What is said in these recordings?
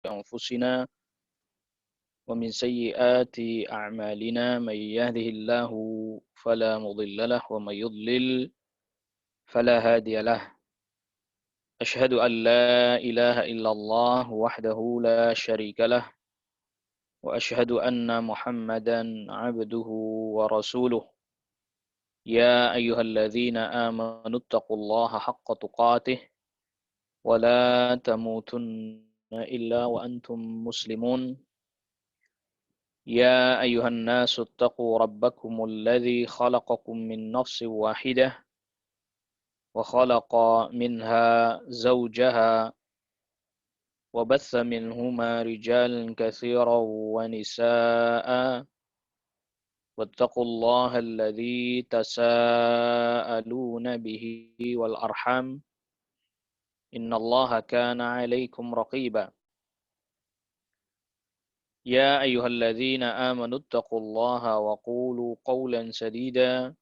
أنفسنا ومن سيئات أعمالنا من يهده الله فلا مضل له ومن يضلل فلا هادي له أشهد أن لا إله إلا الله وحده لا شريك له وأشهد أن محمدا عبده ورسوله يا أيها الذين آمنوا اتقوا الله حق تقاته ولا تموتن إلا وأنتم مسلمون يا أيها الناس اتقوا ربكم الذي خلقكم من نفس واحدة وخلق منها زوجها وبث منهما رجالا كثيرا ونساء واتقوا الله الذي تساءلون به والأرحام إن الله كان عليكم رقيبا يا أيها الذين آمنوا اتقوا الله وقولوا قولا سديدا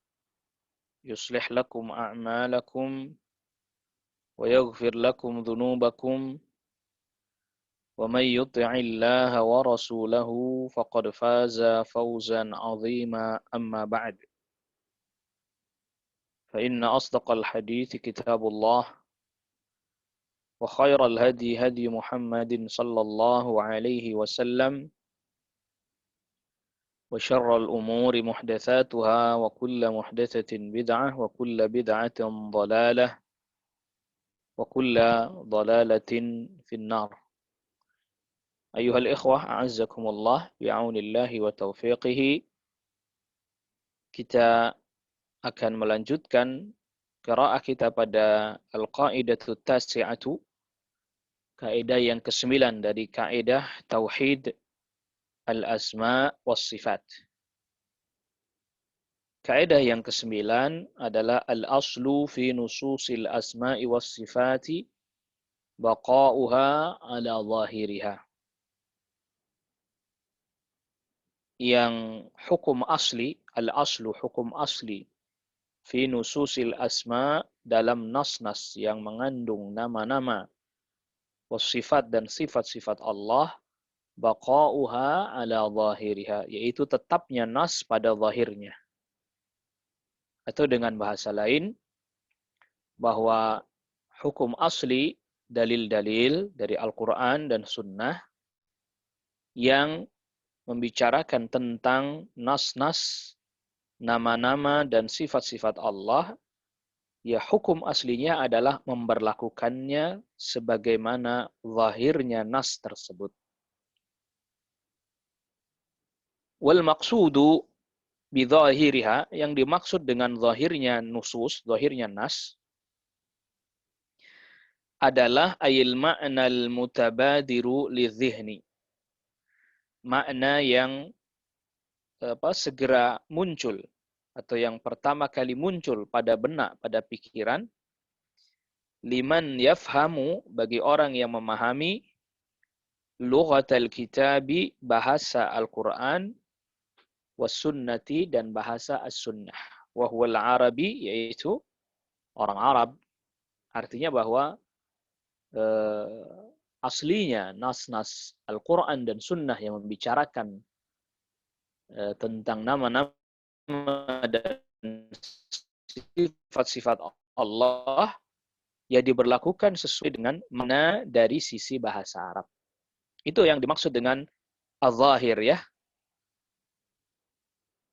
يصلح لكم أعمالكم ويغفر لكم ذنوبكم ومن يطع الله ورسوله فقد فاز فوزا عظيما أما بعد فإن أصدق الحديث كتاب الله وخير الهدي هدي محمد صلى الله عليه وسلم وشر الأمور محدثاتها وكل محدثة بدعة وكل بدعة ضلالة وكل ضلالة في النار أيها الإخوة أعزكم الله بعون الله وتوفيقه. Kita akan melanjutkan qiraah kita pada Al-Qa'idatut Tasi'atu, kaidah yang ke-9 dari kaidah Tauhid Al-Asma' was Sifat. Kaidah yang ke-9 adalah al-aslu fi nususil asma'i was sifati baqa'uha ala zahiriha. Yang hukum asli, al-aslu hukum asli fi nususil asma' dalam nas-nas yang mengandung nama-nama was sifat dan sifat-sifat Allah, baqa'uha ala zahiriha, yaitu tetapnya nas pada zahirnya. Atau dengan bahasa lain, bahwa hukum asli dalil-dalil dari Al-Quran dan Sunnah yang membicarakan tentang nas-nas, nama-nama dan sifat-sifat Allah, ya hukum aslinya adalah memberlakukannya sebagaimana zahirnya nas tersebut. Wal maqsudu bidhahiriha, yang dimaksud dengan zahirnya nusus, zahirnya nas, adalah ayil ma'nal mutabadiru lidhihni, makna yang segera muncul atau yang pertama kali muncul pada benak, pada pikiran, liman yafhamu, bagi orang yang memahami, lughatal kitabi, bahasa Al-Quran, was sunnati, dan bahasa as-sunnah, wa huwal arabi, yaitu orang Arab. Artinya bahwa aslinya nas-nas Al-Quran dan sunnah yang membicarakan tentang nama-nama dan sifat-sifat Allah, ya diberlakukan sesuai dengan mana dari sisi bahasa Arab. Itu yang dimaksud dengan al-zahir, ya.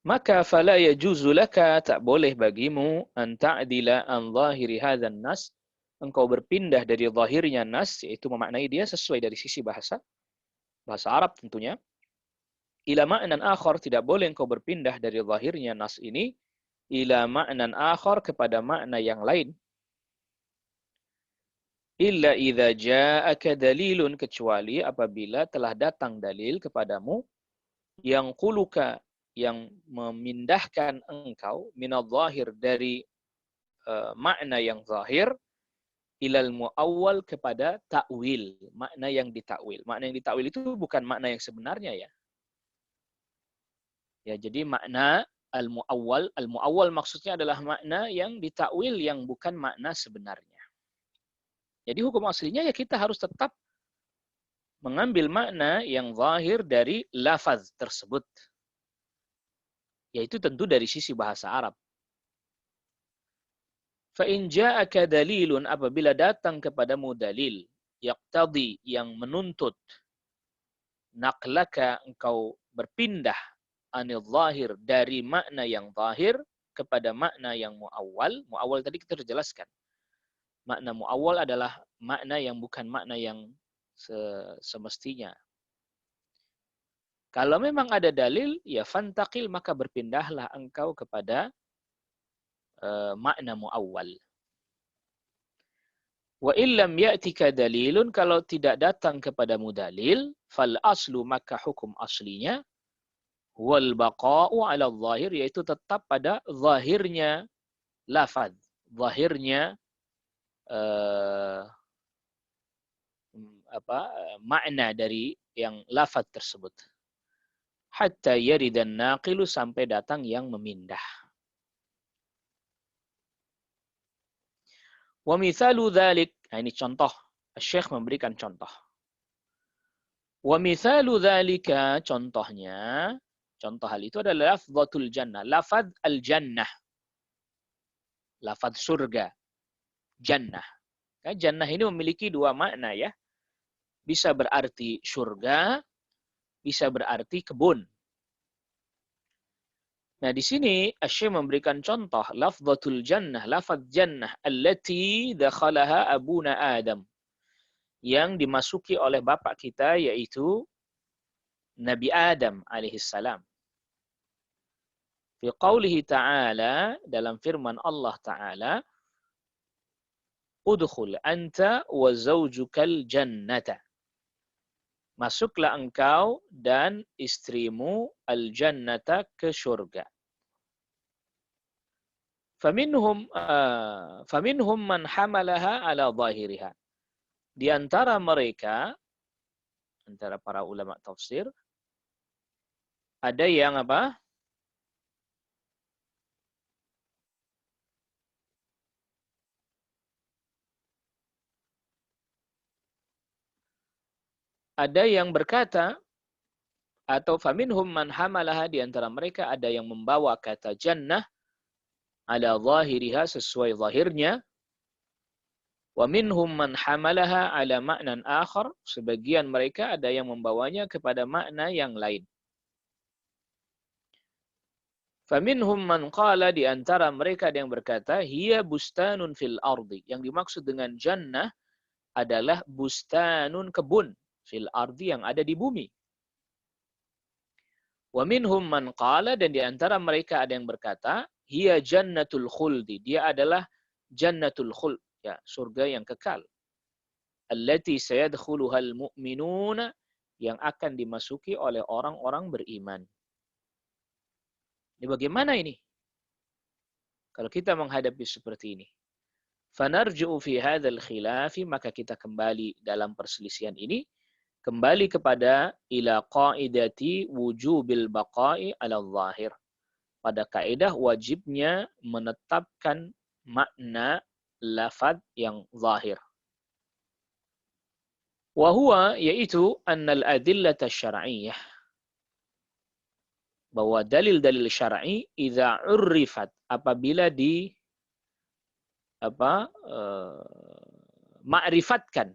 Maka fala yajuzu laka, tak boleh bagimu, an ta'dila an zahiri hadzal nas, engkau berpindah dari zahirnya nas, yaitu memaknai dia sesuai dari sisi bahasa Arab tentunya, ila ma'nan akhar, tidak boleh engkau berpindah dari zahirnya nas ini ila ma'nan akhar, kepada makna yang lain, illa idza ja'aka dalilun, kecuali apabila telah datang dalil kepadamu, yang quluka, yang memindahkan engkau, minadh zahir, dari makna yang zahir, ilal muawwal, kepada takwil, makna yang ditakwil. Makna yang ditakwil itu bukan makna yang sebenarnya, ya. Ya, jadi makna al-muawwal maksudnya adalah makna yang ditakwil, yang bukan makna sebenarnya. Jadi hukum aslinya ya kita harus tetap mengambil makna yang zahir dari lafaz tersebut. Yaitu tentu dari sisi bahasa Arab. Fa in ja'aka dalilun, apabila datang kepadamu dalil yaqtadi, yang menuntut, naqlaka, engkau berpindah, anil zahir, dari makna yang zahir kepada makna yang muawwal. Muawwal tadi kita sudah jelaskan. Makna muawwal adalah makna yang bukan makna yang semestinya. Kalau memang ada dalil, ya fantaqil, maka berpindahlah engkau kepada makna muawwal. Wa illam ya'tika dalilun, kalau tidak datang kepadamu dalil, fal aslu, maka hukum aslinya, wal baqa'u 'ala zahir, yaitu tetap pada zahirnya lafaz, zahirnya makna dari yang lafaz tersebut. Hatta yaridan naqilu, sampai datang yang memindah. Wa mithalu dzalik, nah ini contoh, Syekh memberikan contoh. Wa mithalu dzalika, contohnya, contoh hal itu adalah lafzatul jannah, lafaz al-jannah. Lafaz surga, jannah. Jannah ini memiliki dua makna ya. Bisa berarti surga, bisa berarti kebun. Nah, di sini Asy-Syaikh memberikan contoh lafzatul jannah, lafaz jannah allati dakhalaha abuna Adam, yang dimasuki oleh bapak kita, yaitu Nabi Adam alaihissalam. Fi qaulihi ta'ala, dalam firman Allah Ta'ala, udkhul anta wa zawjukal jannata, masuklah engkau dan istrimu al-jannata, ke surga. Faminhum man hamalaha ala zahiriha. Di antara mereka, antara para ulama tafsir, ada yang apa? Ada yang berkata, atau faminhum man hamalaha, di antara mereka ada yang membawa kata jannah ala zahiriha, sesuai zahirnya. Wa minhum man hamalaha ala ma'nan akhar, sebagian mereka ada yang membawanya kepada makna yang lain. Faminhum man qala, di antara mereka ada yang berkata, hiya bustanun fil ardi, yang dimaksud dengan jannah adalah bustanun, kebun, fil ardi, yang ada di bumi. Wa minhum man qala, dan di antara mereka ada yang berkata, hiya jannatul khuldi, dia adalah jannatul khuld, ya, surga yang kekal. Allati sayadkhuluhal mu'minuna, yang akan dimasuki oleh orang-orang beriman. Ini bagaimana ini? Kalau kita menghadapi seperti ini. Fanarju'u fi hadzal khilafi, maka kita kembali dalam perselisihan ini, kembali kepada ila qaidati wujubil baqa'i ala zahir, pada kaidah wajibnya menetapkan makna lafaz yang zahir. Wa huwa, yaitu annal adillata syar'iyyah, bahwa dalil-dalil syar'i idza urrifat, apabila di ma'rifatkan,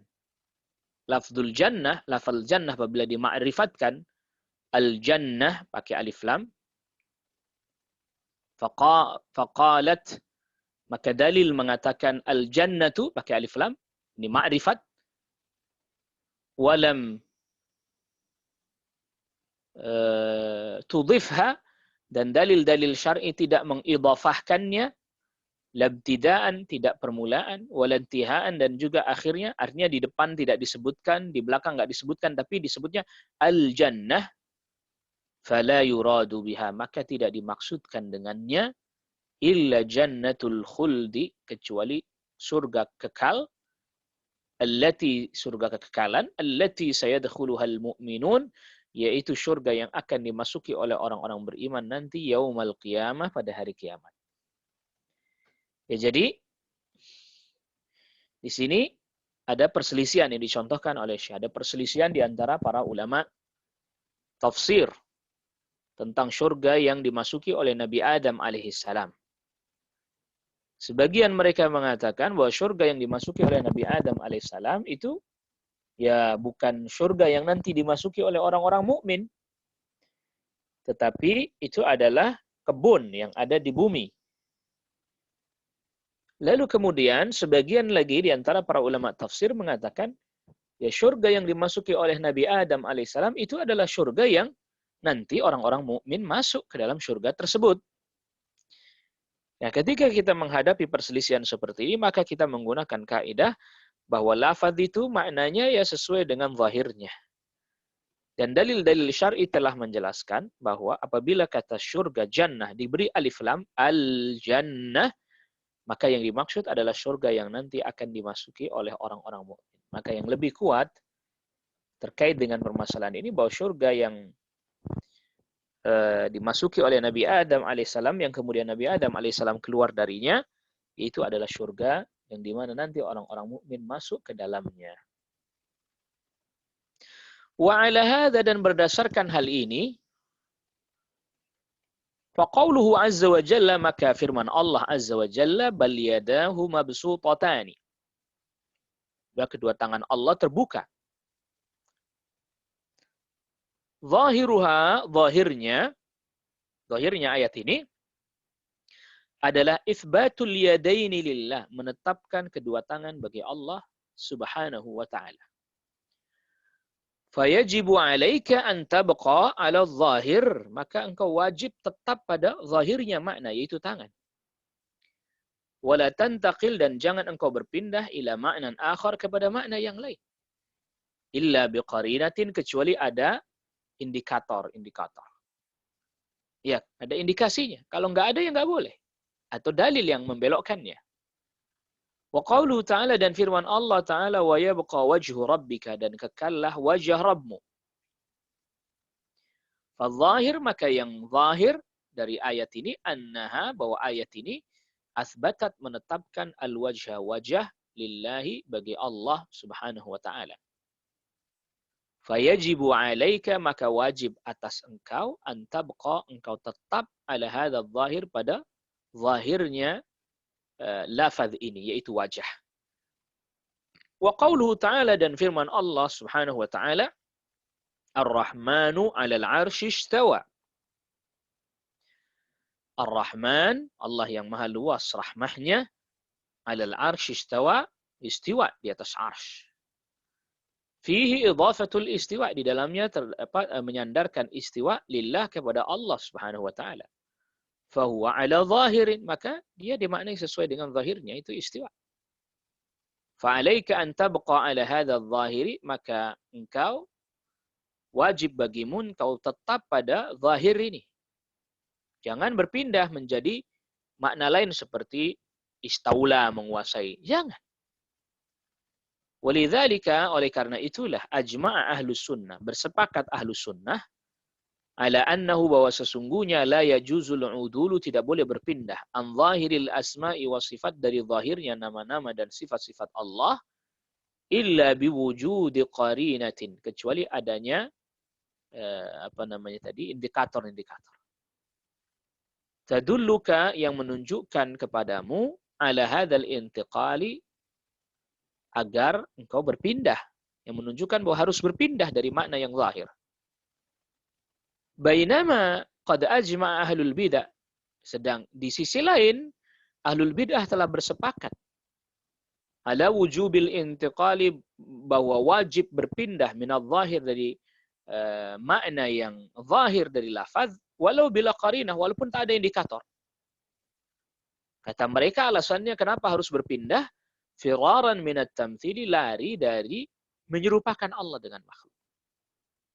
lafzul jannah, lafal jannah apabila dima'rifatkan, al jannah pakai alif lam, faqalat, maka dalil mengatakan al jannatu pakai alif lam, ini ma'rifat, walam tudhifha, dan dalil-dalil syar'i tidak mengidhafahkannya, labtidaan, tidak permulaan, walantihaan, dan juga akhirnya, artinya di depan tidak disebutkan, di belakang nggak disebutkan, tapi disebutnya al-jannah, fala yuradu biha, maka tidak dimaksudkan dengannya illa jannatul khuldi, kecuali surga kekal, allati, surga kekekalan, allati sayadkhuluhal mu'minun, yaitu surga yang akan dimasuki oleh orang-orang beriman nanti yaumal qiyamah, pada hari kiamat. Ya, jadi di sini ada perselisihan yang dicontohkan oleh Syekh. Ada perselisihan di antara para ulama tafsir tentang surga yang dimasuki oleh Nabi Adam alaihissalam. Sebagian mereka mengatakan bahwa surga yang dimasuki oleh Nabi Adam alaihissalam itu ya bukan surga yang nanti dimasuki oleh orang-orang mukmin, tetapi itu adalah kebun yang ada di bumi. Lalu kemudian sebagian lagi di antara para ulama tafsir mengatakan, ya surga yang dimasuki oleh Nabi Adam alaihissalam itu adalah surga yang nanti orang-orang mukmin masuk ke dalam surga tersebut. Nah, ketika kita menghadapi perselisihan seperti ini, maka kita menggunakan kaidah bahwa lafaz itu maknanya ya sesuai dengan zahirnya. Dan dalil-dalil syar'i telah menjelaskan bahwa apabila kata surga jannah diberi alif lam al-jannah, maka yang dimaksud adalah surga yang nanti akan dimasuki oleh orang-orang mukmin. Maka yang lebih kuat terkait dengan permasalahan ini bahwa surga yang dimasuki oleh Nabi Adam alaihissalam yang kemudian Nabi Adam alaihissalam keluar darinya, itu adalah surga yang dimana nanti orang-orang mukmin masuk ke dalamnya. Wa ala hadza, dan berdasarkan hal ini, faqauluhu azza wa jalla, maka firman Allah azza wa jalla, bal yadahu mabsutatani. Kedua tangan Allah terbuka. Zahirnya ayat ini adalah itsbatul yadaini lillah, menetapkan kedua tangan bagi Allah Subhanahu wa taala. Fayajibu 'alaika an tabqa 'ala zahir, maka engkau wajib tetap pada zahirnya makna, yaitu tangan. Wala tantaqil, dan jangan engkau berpindah ila ma'nan akhar, kepada makna yang lain. Illa biqarinatin, kecuali ada indikator. Ya, ada indikasinya. Kalau nggak ada ya nggak boleh. Atau dalil yang membelokkannya. Wa qauluhu ta'ala, dan firman Allah ta'ala, wa yabqa wajhu rabbika, dan kekallah wajah Rabbmu. Fadzahir, maka yang zahir dari ayat ini, annaha, bahwa ayat ini asbatat, menetapkan al-wajha, wajah lillahi, bagi Allah Subhanahu wa ta'ala. Fayajibu 'alaika, maka wajib atas engkau, an tabqa, engkau tetap, ala hadza zahir, pada zahirnya lafaz ini, yaitu wajah. Wa qauluhu ta'ala, dan firman Allah Subhanahu wa ta'ala, Ar-Rahmanu 'alal 'arsy istawa. Ar-Rahman, Allah yang maha luas rahmahnya, 'alal 'arsy istawa, istiwa di atas 'arsy. Fihi idhafatul istiwa, di dalamnya terdapat menyandarkan istiwa lillah, kepada Allah Subhanahu wa ta'ala. Fahuwa 'ala zahirin, maka dia dimaknai sesuai dengan zahirnya, itu istiwa. Fa'alaika an tabqa 'ala hadha adh-dhahiri, maka engkau wajib bagimu engkau tetap pada zahir ini. Jangan berpindah menjadi makna lain seperti istaula, menguasai. Jangan. Walidzalika, oleh karena itulah, ajma'a ahlus sunnah, bersepakat ahlus sunnah, ala annahu, bahwa sesungguhnya la yajuzul udulu, tidak boleh berpindah, an zahiril asma'i wa sifat, dari zahirnya nama-nama dan sifat-sifat Allah, illa biwujudi qarinatin, kecuali adanya indikator-indikator. Tadulluka, yang menunjukkan kepadamu, ala hadzal intiqali, agar engkau berpindah, yang menunjukkan bahwa harus berpindah dari makna yang zahir. Bainama qad ajma'a ahlul bidah, sedang di sisi lain ahlul bidah telah bersepakat ala wujubil intiqali, bahwa wajib berpindah minadh zahir, dari makna yang zahir dari lafaz, walau bila qarinah, walaupun tak ada indikator. Kata mereka alasannya kenapa harus berpindah, firaran minat tamthili, lari dari menyerupakan Allah dengan makhluk.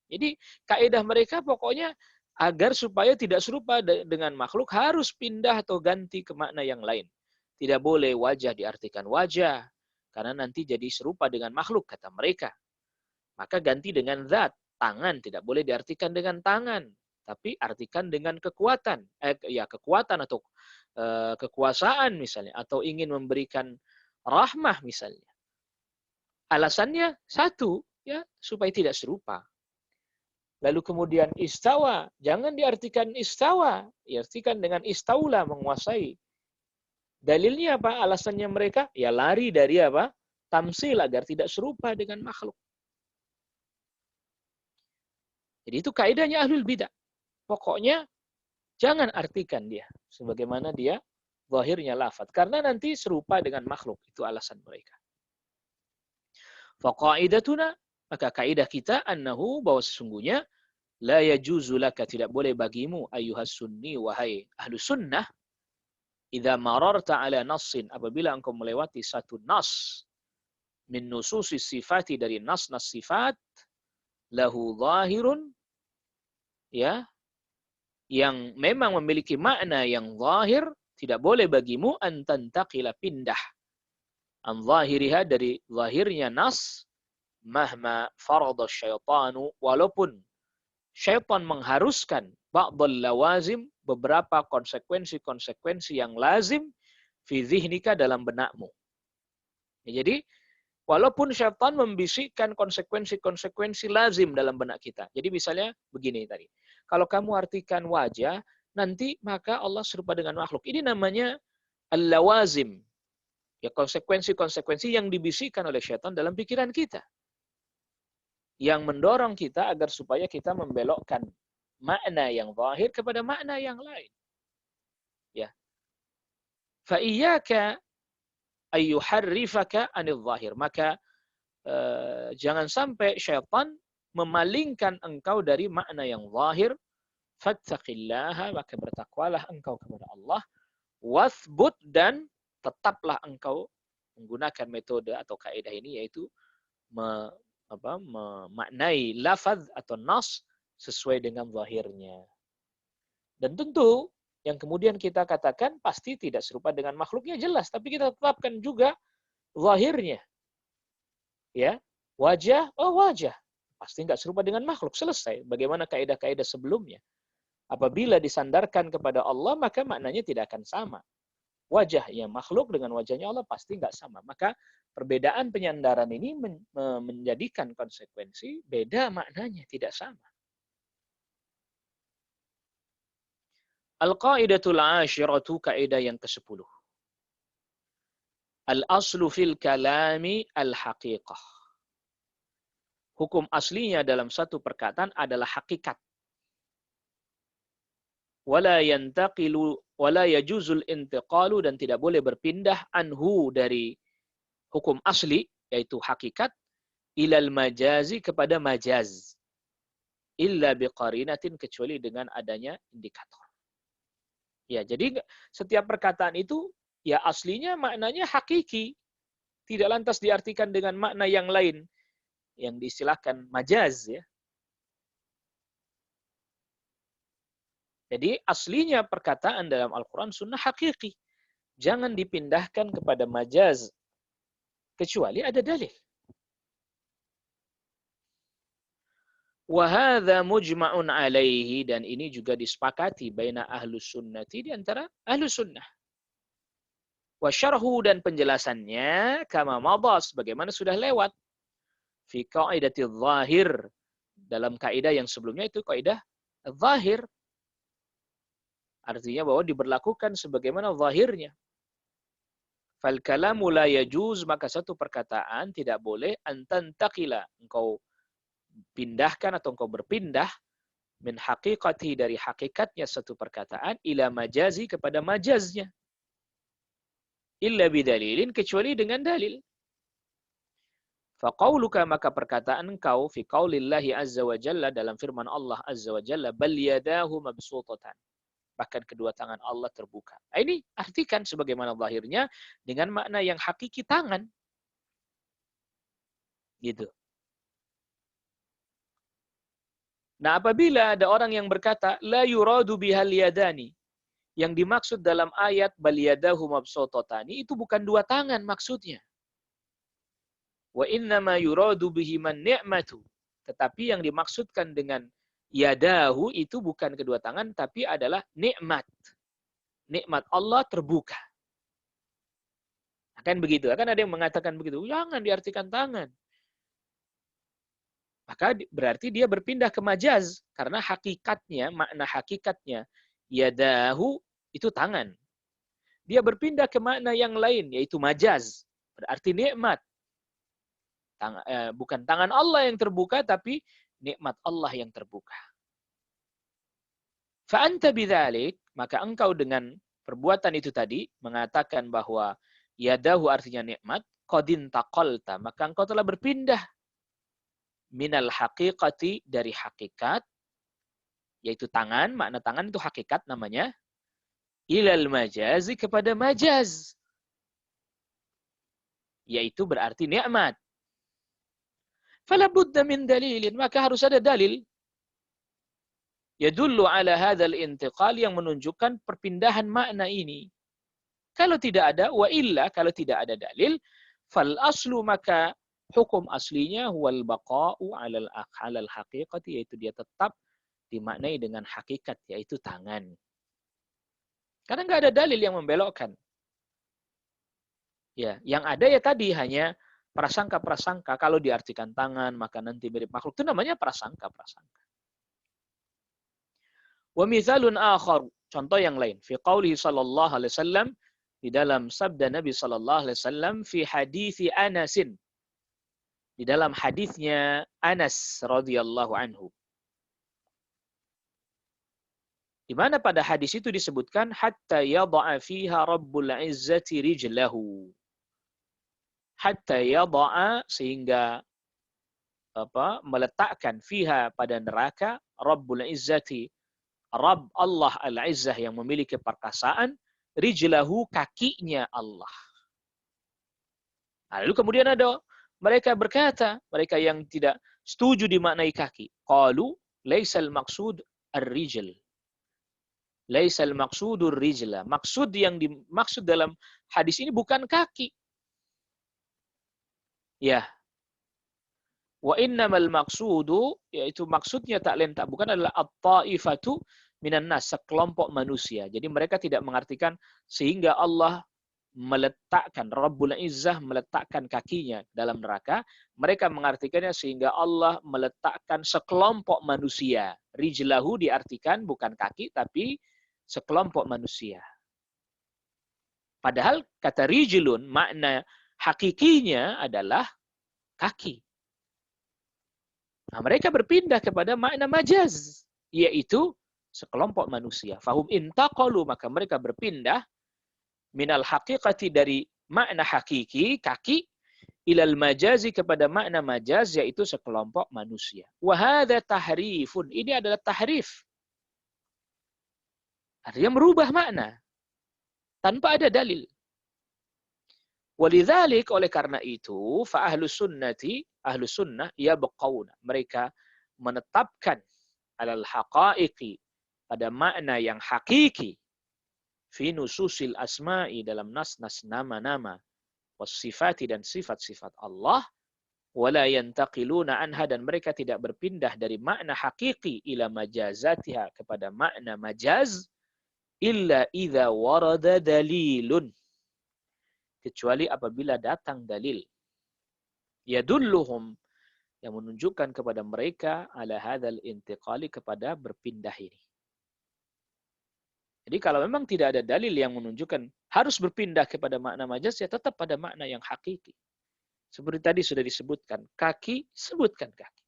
Jadi kaidah mereka pokoknya agar supaya tidak serupa dengan makhluk, harus pindah atau ganti ke makna yang lain. Tidak boleh wajah diartikan wajah, karena nanti jadi serupa dengan makhluk, kata mereka. Maka ganti dengan zat. Tangan tidak boleh diartikan dengan tangan, tapi artikan dengan kekuatan. Kekuatan atau kekuasaan misalnya, atau ingin memberikan rahmah misalnya. Alasannya satu, ya, supaya tidak serupa. Lalu kemudian istawa, jangan diartikan istawa, diartikan dengan istaula, menguasai. Dalilnya apa? Alasannya mereka, ya lari dari apa? Tamsil, agar tidak serupa dengan makhluk. Jadi itu kaidahnya ahlul bidah. Pokoknya jangan artikan dia sebagaimana dia zahirnya lafaz, karena nanti serupa dengan makhluk. Itu alasan mereka. Faqaidatuna, maka kaidah kita annahu, bahwa sesungguhnya la yajuzu laka, tidak boleh bagimu ayyuhas sunni, wahai ahlu sunnah, idza mararta ala nassin, apabila engkau melewati satu nas min nususi sifati, dari nas-nas sifat, lahu zahirun, ya, yang memang memiliki makna yang zahir, tidak boleh bagimu antantaqila, pindah, an zahiriha, dari zahirnya nas, mahma farada syaitanu, walaupun syaitan mengharuskan ba'dal lawazim, beberapa konsekuensi-konsekuensi yang lazim, fi zihnika, dalam benakmu. Ya, jadi walaupun syaitan membisikkan konsekuensi-konsekuensi lazim dalam benak kita. Jadi misalnya begini tadi. Kalau kamu artikan wajah, nanti maka Allah serupa dengan makhluk. Ini namanya al-lawazim. Ya, konsekuensi-konsekuensi yang dibisikkan oleh syaitan dalam pikiran kita. Yang mendorong kita agar supaya kita membelokkan makna yang zahir kepada makna yang lain. Ya. Fa iyyaka ayyuharrifaka anil zahir. Maka jangan sampai syaitan memalingkan engkau dari makna yang zahir. Fattaqillaha, maka bertakwalah engkau kepada Allah. Wathbut, dan tetaplah engkau menggunakan metode atau kaidah ini, yaitu memaknai lafaz atau nas sesuai dengan zahirnya. Dan tentu yang kemudian kita katakan pasti tidak serupa dengan makhluknya, jelas, tapi kita tetapkan juga zahirnya. Ya, wajah, oh wajah, pasti nggak serupa dengan makhluk, selesai. Bagaimana kaidah-kaidah sebelumnya? Apabila disandarkan kepada Allah, maka maknanya tidak akan sama. Wajah yang makhluk dengan wajahnya Allah pasti nggak sama. Maka perbedaan penyandaran ini menjadikan konsekuensi beda maknanya, tidak sama. Al-qaidatul ashiratu, kaidah yang ke-10. Al-aslu fil kalami al-haqiqah. Hukum aslinya dalam satu perkataan adalah hakikat. Wala yantaqilu wala yajuzul intiqalu, dan tidak boleh berpindah anhu, dari hukum asli yaitu hakikat, ilal majazi, kepada majaz, illa biqarinatin, kecuali dengan adanya indikator. Ya, jadi setiap perkataan itu ya aslinya maknanya hakiki, tidak lantas diartikan dengan makna yang lain yang diistilahkan majaz, ya. Jadi aslinya perkataan dalam Al-Quran Sunnah hakiki. Jangan dipindahkan kepada majaz, kecuali ada dalil. Wa hadza mujma'un alaihi, dan ini juga disepakati baina ahlus sunnati, di antara ahlus sunnah. Wa syarhu, dan penjelasannya kama madha, sebagaimana sudah lewat, fi qaidatil zahir, dalam kaidah yang sebelumnya, itu kaidah zahir. Artinya bahwa diberlakukan sebagaimana zahirnya. Fal kalamu la yajuz, maka satu perkataan tidak boleh antantaqila, engkau pindahkan atau engkau berpindah, min haqiqati, dari hakikatnya satu perkataan, ila majazi, kepada majaznya, illa bidalilin, kecuali dengan dalil. Faqauluka, maka perkataan engkau, fi qaulillahi azza wa jalla, dalam firman Allah azza wa jalla, bal yadahu mabsutatan, bahkan kedua tangan Allah terbuka. Nah, ini artikan sebagaimana zahirnya dengan makna yang hakiki, tangan. Gitu. Nah, apabila ada orang yang berkata la yuradu bihal yadani, yang dimaksud dalam ayat bal yadahu mabsutatani, itu bukan dua tangan maksudnya. Wa innama yuradu bihi man ni'matu, tetapi yang dimaksudkan dengan yadahu itu bukan kedua tangan, tapi adalah nikmat. Nikmat Allah terbuka. Kan begitu. Kan ada yang mengatakan begitu. Jangan diartikan tangan. Maka berarti dia berpindah ke majaz. Karena hakikatnya, makna hakikatnya, yadahu itu tangan. Dia berpindah ke makna yang lain, yaitu majaz. Berarti nikmat. Bukan tangan Allah yang terbuka, tapi nikmat Allah yang terbuka. Fa'anta bidzalik, maka engkau dengan perbuatan itu tadi, mengatakan bahwa yadahu artinya nikmat, qadin taqalta, maka engkau telah berpindah minal haqiqati, dari hakikat, yaitu tangan, makna tangan itu hakikat namanya, ilal majazi, kepada majaz, yaitu berarti nikmat. Fala budda min dalilin, maka harus ada dalil yadullu ala hadzal intiqal, yang menunjukkan perpindahan makna ini. Kalau tidak ada, wa illa, kalau tidak ada dalil, fal aslu, maka hukum aslinya huwal baqa'u alal haqiqati, yaitu dia tetap dimaknai dengan hakikat, yaitu tangan. Karena nggak ada dalil yang membelokkan. Ya, yang ada ya tadi hanya prasangka-prasangka. Kalau diartikan tangan, maka nanti mirip makhluk. Itu namanya prasangka-prasangka. Wa mithalun akhar, contoh yang lain. Fi qaulihi sallallahu alaihi wasallam, di dalam sabda Nabi sallallahu alaihi wasallam, fi hadithi Anasin, di dalam hadisnya Anas radhiyallahu anhu. Di mana pada hadis itu disebutkan hatta yada'a fiha rabbul izzati rijlahu. Hatta yada'a, sehingga meletakkan fiha, pada neraka, rabbul izzati, Rabb Allah al-izzah yang memiliki perkasaan, rijlahu, kakinya Allah. Lalu kemudian ada mereka berkata, mereka yang tidak setuju dimaknai kaki, qalu laisal maqsud ar-rijl. Laisal maqsudur rijla. Maksud yang dimaksud dalam hadis ini bukan kaki. Ya. Wa innamal maqsudu, yaitu maksudnya tak lain tak bukan adalah at-taifatu minan nas, sekelompok manusia. Jadi mereka tidak mengartikan sehingga Allah meletakkan, Rabbul Izzah meletakkan kakinya dalam neraka. Mereka mengartikannya sehingga Allah meletakkan sekelompok manusia. Rijlahu diartikan bukan kaki, tapi sekelompok manusia. Padahal kata rijlun, makna hakikinya adalah kaki. Nah, mereka berpindah kepada makna majaz, yaitu sekelompok manusia. Fahum intaqalu, maka mereka berpindah minal haqiqati, dari makna hakiki, kaki, ilal majazi, kepada makna majaz, yaitu sekelompok manusia. Wa hadza tahrifun, ini adalah tahrif. Artinya merubah makna tanpa ada dalil. Walidzalik, oleh karena itu, fa ahlus sunnati, ahlus sunnah yabqauna, mereka menetapkan alal haqaiqi, pada makna yang hakiki, fi nususil asma'i, dalam nas-nas nama-nama, was-sifati, dan sifat-sifat Allah, wala yantaqiluna anha, dan mereka tidak berpindah dari makna hakiki ila majazatiha, kepada makna majaz, illa idza warada dalilun, kecuali apabila datang dalil, yadulluhum, yang menunjukkan kepada mereka, ala hadzal intiqali, kepada berpindah ini. Jadi kalau memang tidak ada dalil yang menunjukkan harus berpindah kepada makna majaz, ya tetap pada makna yang hakiki. Seperti tadi sudah disebutkan, kaki, sebutkan kaki.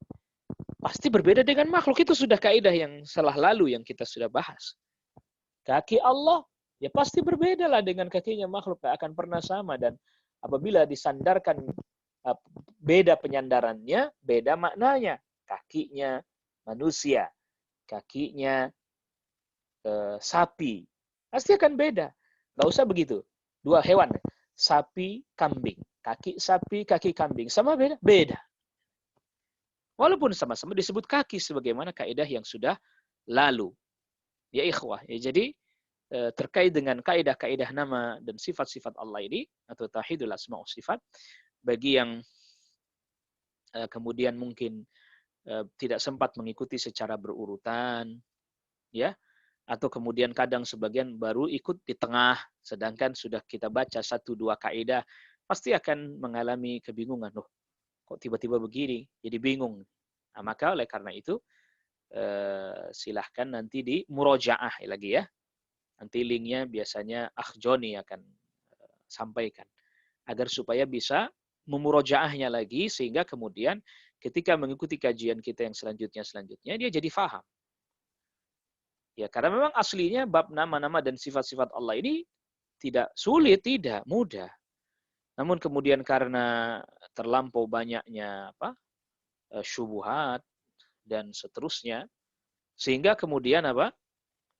Pasti berbeda dengan makhluk, itu sudah kaidah yang salah lalu yang kita sudah bahas. Kaki Allah, ya pasti berbeda lah dengan kakinya makhluk, tak akan pernah sama. Dan apabila disandarkan, beda penyandarannya, beda maknanya. Kakinya manusia, kakinya sapi, pasti akan beda. Nggak usah begitu. Dua hewan, sapi, kambing. Kaki sapi, kaki kambing. Sama beda? Beda. Walaupun sama-sama disebut kaki, sebagaimana kaidah yang sudah lalu. Ya ikhwah. Ya, jadi terkait dengan kaidah-kaidah nama dan sifat-sifat Allah ini, atau tauhidul asma wa sifat, bagi yang kemudian mungkin tidak sempat mengikuti secara berurutan, ya, Atau kemudian kadang sebagian baru ikut di tengah, sedangkan sudah kita baca 1-2 kaidah, pasti akan mengalami kebingungan. Loh, kok tiba-tiba begini? Jadi bingung. Nah, maka oleh karena itu, silahkan nanti di murojaah lagi ya. Nanti linknya biasanya Joni akan sampaikan. Agar supaya bisa memurojaahnya lagi, sehingga kemudian ketika mengikuti kajian kita yang selanjutnya, dia jadi faham. Ya, karena memang aslinya bab nama-nama dan sifat-sifat Allah ini tidak sulit, tidak mudah. Namun kemudian karena terlampau banyaknya syubhat dan seterusnya, sehingga kemudian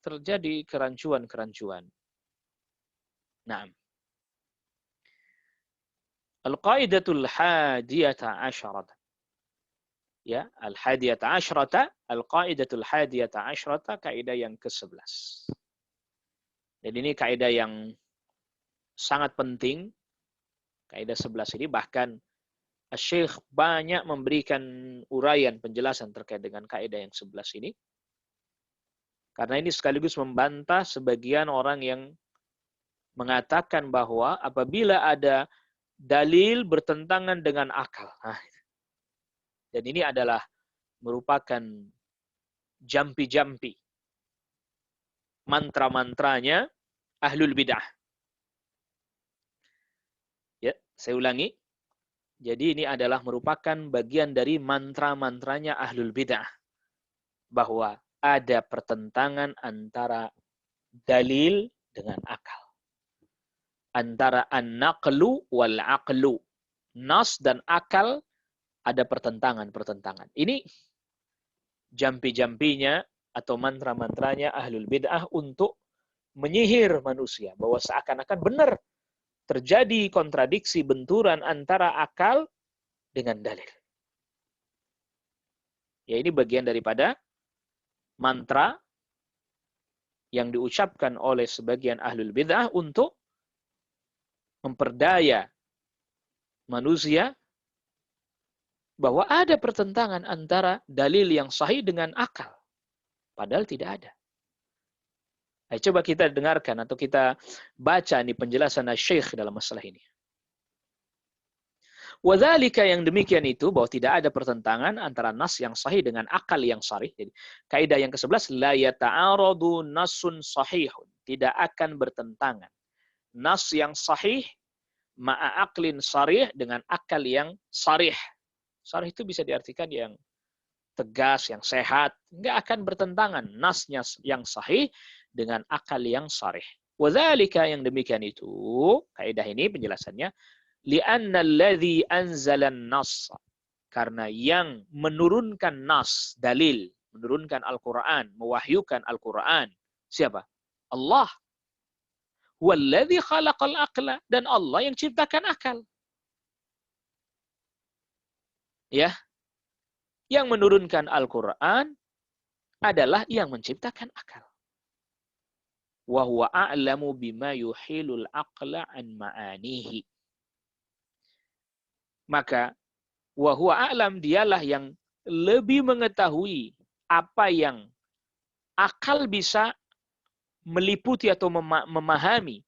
terjadi kerancuan-kerancuan. Nah, al-qaidatul hadiyata asyrata. Ya, al-hadiyata asyrata, al-qaidatul hadiyata asyrata, kaidah yang ke-11. Dan ini kaidah yang sangat penting. Kaidah 11 ini bahkan Syekh banyak memberikan uraian penjelasan terkait dengan kaidah yang 11 ini. Karena ini sekaligus membantah sebagian orang yang mengatakan bahwa apabila ada dalil bertentangan dengan akal. Dan ini adalah merupakan jampi-jampi mantra-mantranya ahlul bidah. Ya, saya ulangi. Jadi ini adalah merupakan bagian dari mantra-mantranya ahlul bidah. Bahwa ada pertentangan antara dalil dengan akal. Antara an-naqlu wal-aqlu. Nas dan akal ada pertentangan-pertentangan. Ini jampi-jampinya atau mantra-mantranya ahlul bid'ah untuk menyihir manusia. Bahwa seakan-akan benar terjadi kontradiksi, benturan antara akal dengan dalil. Ya, ini bagian daripada mantra yang diucapkan oleh sebagian ahlul bid'ah untuk memperdaya manusia bahwa ada pertentangan antara dalil yang sahih dengan akal. Padahal tidak ada. Nah, coba kita dengarkan atau kita baca nih penjelasan Syekh dalam masalah ini. Wadzalika, yang demikian itu, bahwa tidak ada pertentangan antara nas yang sahih dengan akal yang sharih. Jadi, kaidah yang ke-11, la yata'aradu nasun sahihun. Tidak akan bertentangan nas yang sahih ma'a aqlin sharih dengan akal yang sharih. Sharih itu bisa diartikan yang tegas, yang sehat. Nggak akan bertentangan nasnya yang sahih dengan akal yang sharih. Wadzalika, yang demikian itu, kaidah ini penjelasannya, li'anna alladhi anzalan nas, karena yang menurunkan nas, dalil, menurunkan Al-Quran, mewahyukan Al-Quran, siapa? Allah. Walladhi khalaqal aqla, dan Allah yang ciptakan akal. Ya, yang menurunkan Al-Quran adalah yang menciptakan akal. Wa huwa a'lamu bima yuhilul aqla an ma'anihi. Maka wa huwa a'lam, dialah yang lebih mengetahui apa yang akal bisa meliputi atau memahami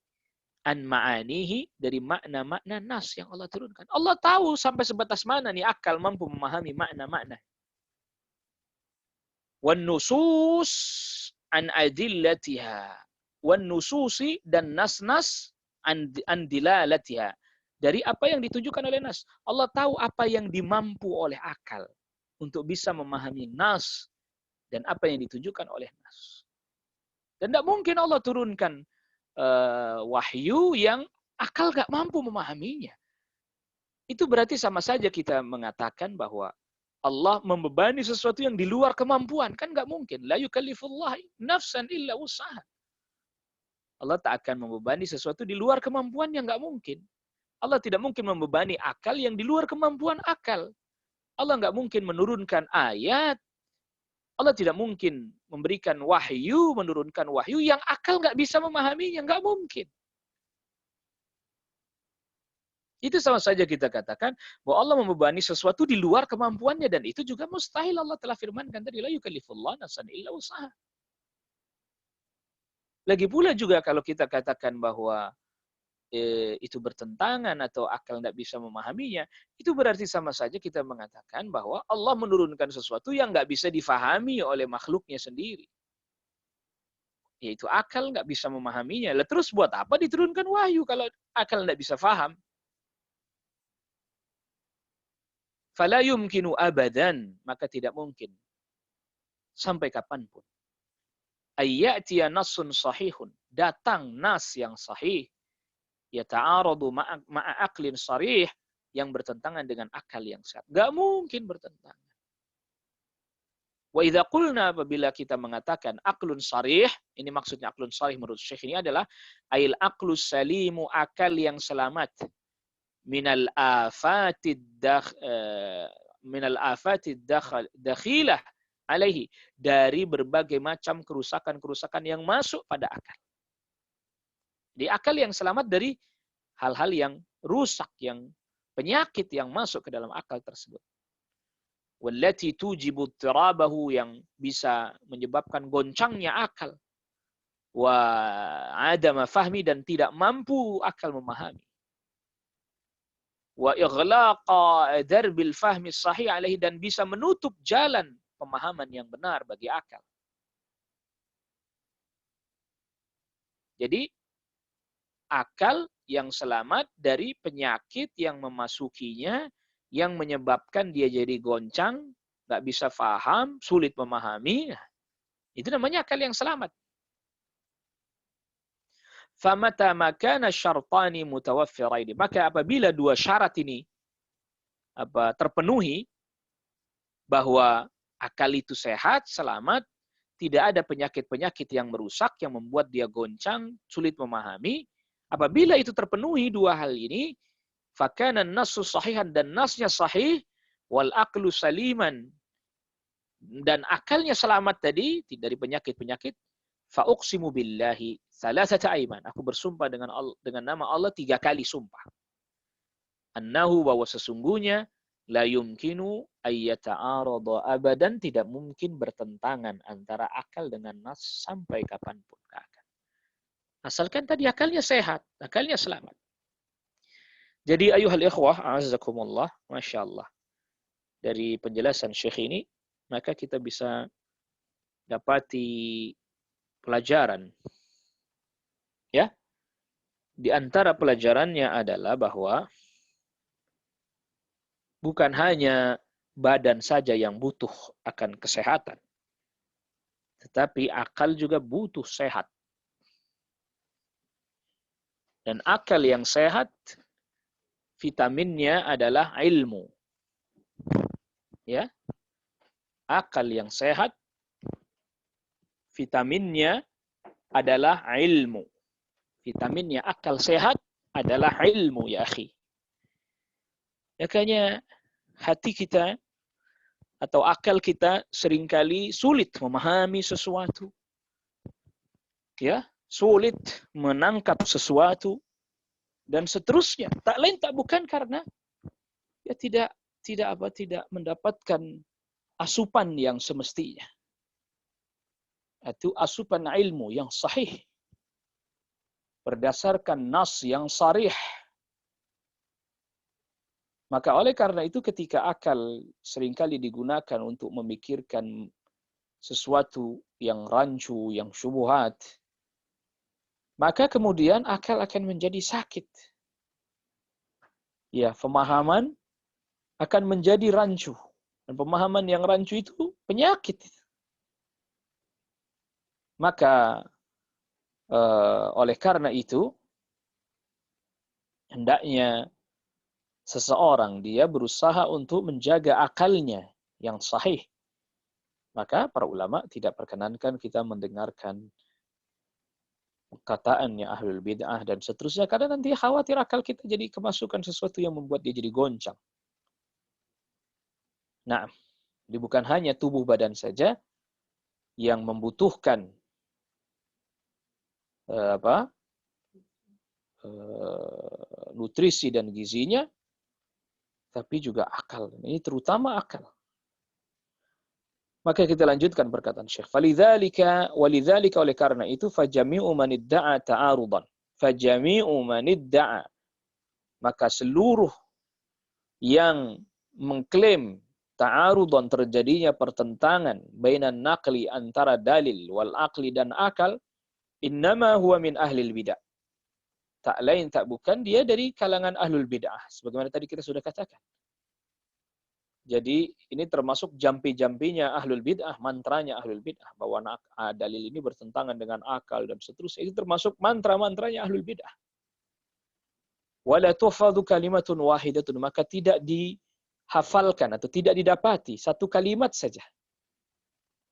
an ma'anihi, dari makna-makna nas yang Allah turunkan. Allah tahu sampai sebatas mana nih akal mampu memahami makna-makna. Wan nusus an adillatiha, wan nususi, dan nas-nas an dilalatiha, dari apa yang ditujukan oleh nas. Allah tahu apa yang dimampu oleh akal untuk bisa memahami nas dan apa yang ditujukan oleh nas. Dan tidak mungkin Allah turunkan wahyu yang akal gak mampu memahaminya. Itu berarti sama saja kita mengatakan bahwa Allah membebani sesuatu yang di luar kemampuan. Kan gak mungkin. La yukallifullah nafsan illa usaha. Allah tak akan membebani sesuatu di luar kemampuan yang gak mungkin. Allah tidak mungkin membebani akal yang di luar kemampuan akal. Allah nggak mungkin menurunkan ayat. Allah tidak mungkin memberikan wahyu, menurunkan wahyu yang akal nggak bisa memahaminya. Nggak mungkin. Itu sama saja kita katakan bahwa Allah membebani sesuatu di luar kemampuannya, dan itu juga mustahil. Allah telah firmankan tadi, la yukallifullah nafsan illa usaha. Lagi pula juga kalau kita katakan bahwa itu bertentangan atau akal tidak bisa memahaminya, itu berarti sama saja kita mengatakan bahwa Allah menurunkan sesuatu yang nggak bisa difahami oleh makhluknya sendiri. Yaitu akal nggak bisa memahaminya. Lah terus buat apa diturunkan wahyu kalau akal nggak bisa faham? Fala yumkinu abadan, maka tidak mungkin sampai kapanpun. Ayyatiya nassun sahihun, datang nas yang sahih, yata'aradu ma'a aqlin sarih, yang bertentangan dengan akal yang sehat. Nggak mungkin bertentangan. Wa idza qulna, apabila kita mengatakan aqlun sarih, ini maksudnya aqlun sarih menurut Syekh ini adalah ail aqlus salimu, akal yang selamat, minal afatid dakhilah alaihi, dari berbagai macam kerusakan-kerusakan yang masuk pada akal. Di akal yang selamat dari hal-hal yang rusak, yang penyakit yang masuk ke dalam akal tersebut. Wallati tujibu tirabahu, yang bisa menyebabkan goncangnya akal. Wa adama fahmi, dan tidak mampu akal memahami. Wa ighlaqa darbil fahmi sahih alaihi, dan bisa menutup jalan pemahaman yang benar bagi akal. Jadi akal yang selamat dari penyakit yang memasukinya, yang menyebabkan dia jadi goncang, nggak bisa paham, sulit memahami. Itu namanya akal yang selamat. Famata makana syartani mutawaffiraini, maka apabila dua syarat ini terpenuhi, bahwa akal itu sehat, selamat, tidak ada penyakit-penyakit yang merusak, yang membuat dia goncang, sulit memahami. Apabila itu terpenuhi dua hal ini, fakana an-nassu sahihan, dan nasnya sahih, wal aqlu saliman, dan akalnya selamat tadi dari penyakit-penyakit, fa uqsimu billahi salasata aiman, aku bersumpah dengan nama Allah 3 kali sumpah. Annahu, bahwa sesungguhnya, la yumkinu ayyata'arada abadan, tidak mungkin bertentangan antara akal dengan nas sampai kapanpun akan. Asalkan tadi akalnya sehat, akalnya selamat. Jadi ayuhal ikhwah, a'azzakumullah, Masya Allah, dari penjelasan Syekh ini, maka kita bisa dapati pelajaran. Ya, di antara pelajarannya adalah bahwa bukan hanya badan saja yang butuh akan kesehatan, tetapi akal juga butuh sehat. Dan akal yang sehat, vitaminnya adalah ilmu. Ya, akal yang sehat, vitaminnya adalah ilmu. Vitaminnya akal sehat adalah ilmu, ya akhi. Makanya hati kita atau akal kita seringkali sulit memahami sesuatu. Ya, sulit menangkap sesuatu dan seterusnya. Tak lain tak bukan karena ya tidak mendapatkan asupan yang semestinya. Itu asupan ilmu yang sahih berdasarkan nas yang sarih. Maka oleh karena itu ketika akal seringkali digunakan untuk memikirkan sesuatu yang rancu, yang syubhat, maka kemudian akal akan menjadi sakit. Ya, pemahaman akan menjadi rancu. Dan pemahaman yang rancu itu penyakit. Maka oleh karena itu, hendaknya seseorang dia berusaha untuk menjaga akalnya yang sahih. Maka para ulama tidak perkenankan kita mendengarkan perkataannya ahlul bid'ah dan seterusnya, karena nanti khawatir akal kita jadi kemasukan sesuatu yang membuat dia jadi goncang. Nah, jadi bukan hanya tubuh badan saja yang membutuhkan nutrisi dan gizinya, tapi juga akal. Ini terutama akal. Maka kita lanjutkan perkataan Syekh. Falidzalika walidzalika, oleh karena itu, fajami'u man idda'a ta'arudan. Fajami'u man idda'a, maka seluruh yang mengklaim ta'arudan, terjadinya pertentangan bainan naqli, antara dalil, wal aqli, dan akal, innama huwa min ahlil bid'ah. Tak lain tak bukan dia dari kalangan ahlul bid'ah, sebagaimana tadi kita sudah katakan. Jadi ini termasuk jampi-jampinya ahlul bid'ah, mantranya ahlul bid'ah, bahwa dalil ini bertentangan dengan akal dan seterusnya. Itu termasuk mantra-mantranya ahlul bid'ah. Wala tuhfadhu kalimatun wahidatun, maka tidak dihafalkan atau tidak didapati satu kalimat saja.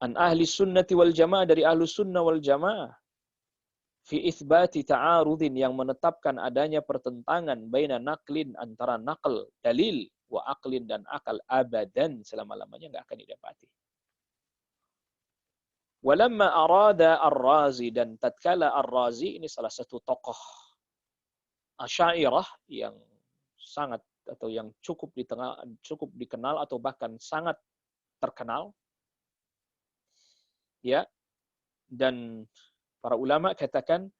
An ahli sunnati wal jamaah, dari ahlu sunnah wal jamaah, fi itsbati ta'arudin, yang menetapkan adanya pertentangan baina naqlin, antara naql, dalil, wa aqlin, dan akal, abadan, selama-lamanya nggak akan didapati. Walamma arada Ar-Razi, dan tatkala Ar-Razi ini salah satu tokoh Asy'ariyah yang sangat, atau yang cukup dikenal atau bahkan sangat terkenal, ya, dan para ulama katakan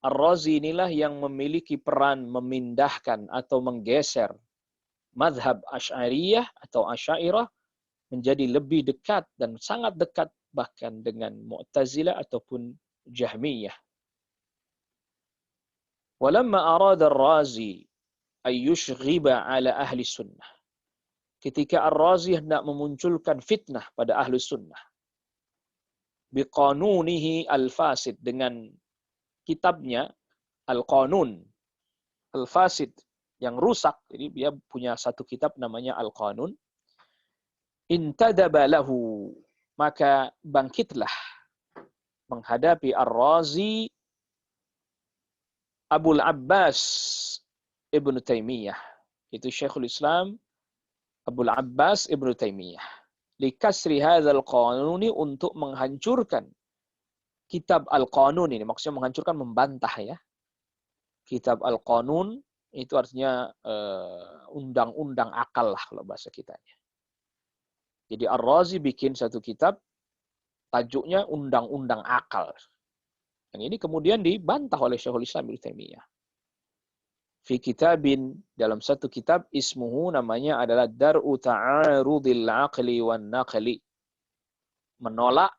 Ar-Razi inilah yang memiliki peran memindahkan atau menggeser mazhab Asy'ariyah atau Asy'ariyah menjadi lebih dekat dan sangat dekat bahkan dengan Mu'tazilah ataupun Jahmiyah. Walamma arada Ar-Razi ay yushghiba ala ahli sunnah, ketika Ar-Razi hendak memunculkan fitnah pada ahli sunnah, biqanunihi al-fasid, dengan kitabnya Al-Qanun al-Fasid, yang rusak. Jadi dia punya satu kitab namanya Al-Qanun. Intadaba lahu, maka bangkitlah menghadapi Ar-Razi Abul Abbas Ibnu Taimiyah. Itu Syekhul Islam Abul Abbas Ibnu Taimiyah. Likasri hadzal qanuni, untuk menghancurkan kitab Al-Qanun ini. Maksudnya menghancurkan, membantah, ya. Kitab Al-Qanun itu artinya undang-undang akal lah kalau bahasa kitanya. Jadi Ar-Razi bikin satu kitab, tajuknya undang-undang akal. Yang ini kemudian dibantah oleh Syekhul Islam Ibnu Taimiyah. Fi kitabin, dalam satu kitab, ismuhu, namanya adalah Dar'u Ta'arudil Aqli wan Naqli, menolak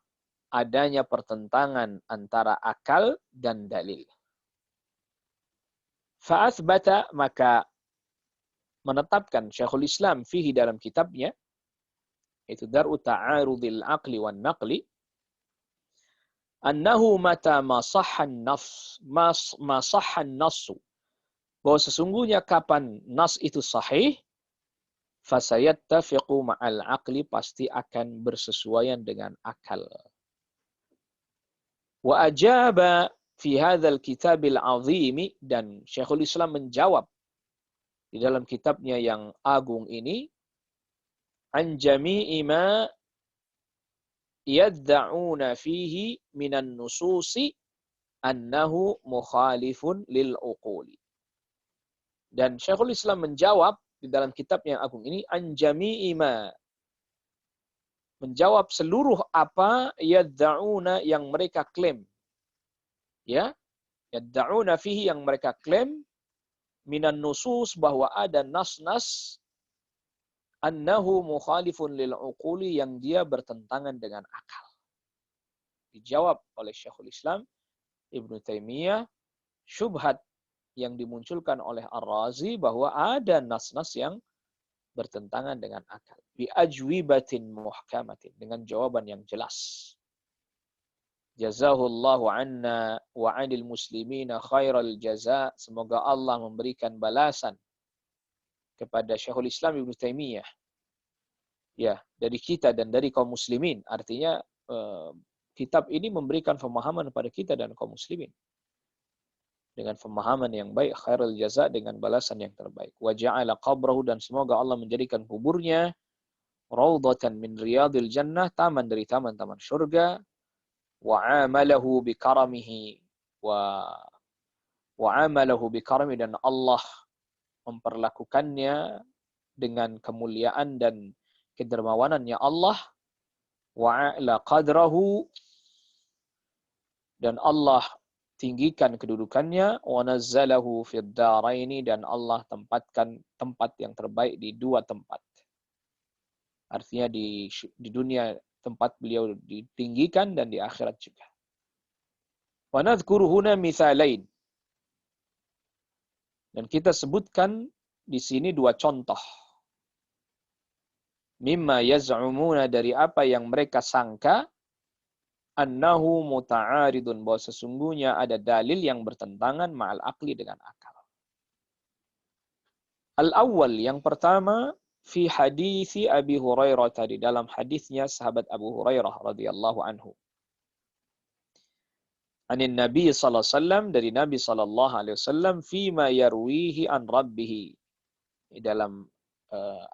adanya pertentangan antara akal dan dalil. Fa'athbata, maka menetapkan Syekhul Islam fihi, dalam kitabnya, itu Dar'u Ta'arudil Aqli wan Naqli, annahu mata masahhan nassu, bahwa sesungguhnya kapan nas itu sahih, fasayattafiqu ma'al aqli, pasti akan bersesuaian dengan akal. Wa ajaba fi hadzal kitabil azimi, dan Syekhul Islam menjawab di dalam kitabnya yang agung ini, an jami'i ma yadda'una fihi minan nususi annahu mukhalifun lil uquli. Dan Syekhul Islam menjawab di dalam kitab yang agung ini, an jami'i ma, menjawab seluruh apa, yadda'una, yang mereka klaim, ya, yadda'una fihi, yang mereka klaim, minan nusus, bahwa ada nas-nas, annahu mukhalifun lil uquli, yang dia bertentangan dengan akal. Dijawab oleh Syekhul Islam Ibnu Taimiyah syubhat yang dimunculkan oleh Ar-Razi bahwa ada nas-nas yang bertentangan dengan akal. Bi ajwibatin muhkamatin, dengan jawaban yang jelas. Jazahullahu anna wa 'anil muslimina khairal jaza, semoga Allah memberikan balasan kepada Syekhul Islam Ibnu Taimiyah, ya, dari kita dan dari kaum muslimin. Artinya kitab ini memberikan pemahaman pada kita dan kaum muslimin dengan pemahaman yang baik, khairul jaza, dengan balasan yang terbaik. Wa ja'ala qabrahu, dan semoga Allah menjadikan kuburnya raudhatan min riyadil jannah, taman dari taman-taman surga. Wa amalahu bi karamihi wa amalahu bi karami, dan Allah memperlakukannya dengan kemuliaan dan kedermawanannya Allah. wa a'la qadrahu, dan Allah tinggikan kedudukannya, wa nazzalahu fid daraini, dan Allah tempatkan tempat yang terbaik di dua tempat. Artinya di dunia tempat beliau ditinggikan dan di akhirat juga. Wa nadhkuru huna mithalain. Dan kita sebutkan di sini dua contoh. Mimma yaz'umuna, dari apa yang mereka sangka, annahu muta'aridun, bahwa sesungguhnya ada dalil yang bertentangan ma'al akli, dengan akal. Al-awwal, yang pertama, fi hadisi Abi Hurairah, tadi dalam hadisnya sahabat Abu Hurairah radhiyallahu anhu. Anin Nabi sallallahu alaihi wasallam, dari Nabi sallallahu alaihi wasallam, fima yarwihi an rabbih, dalam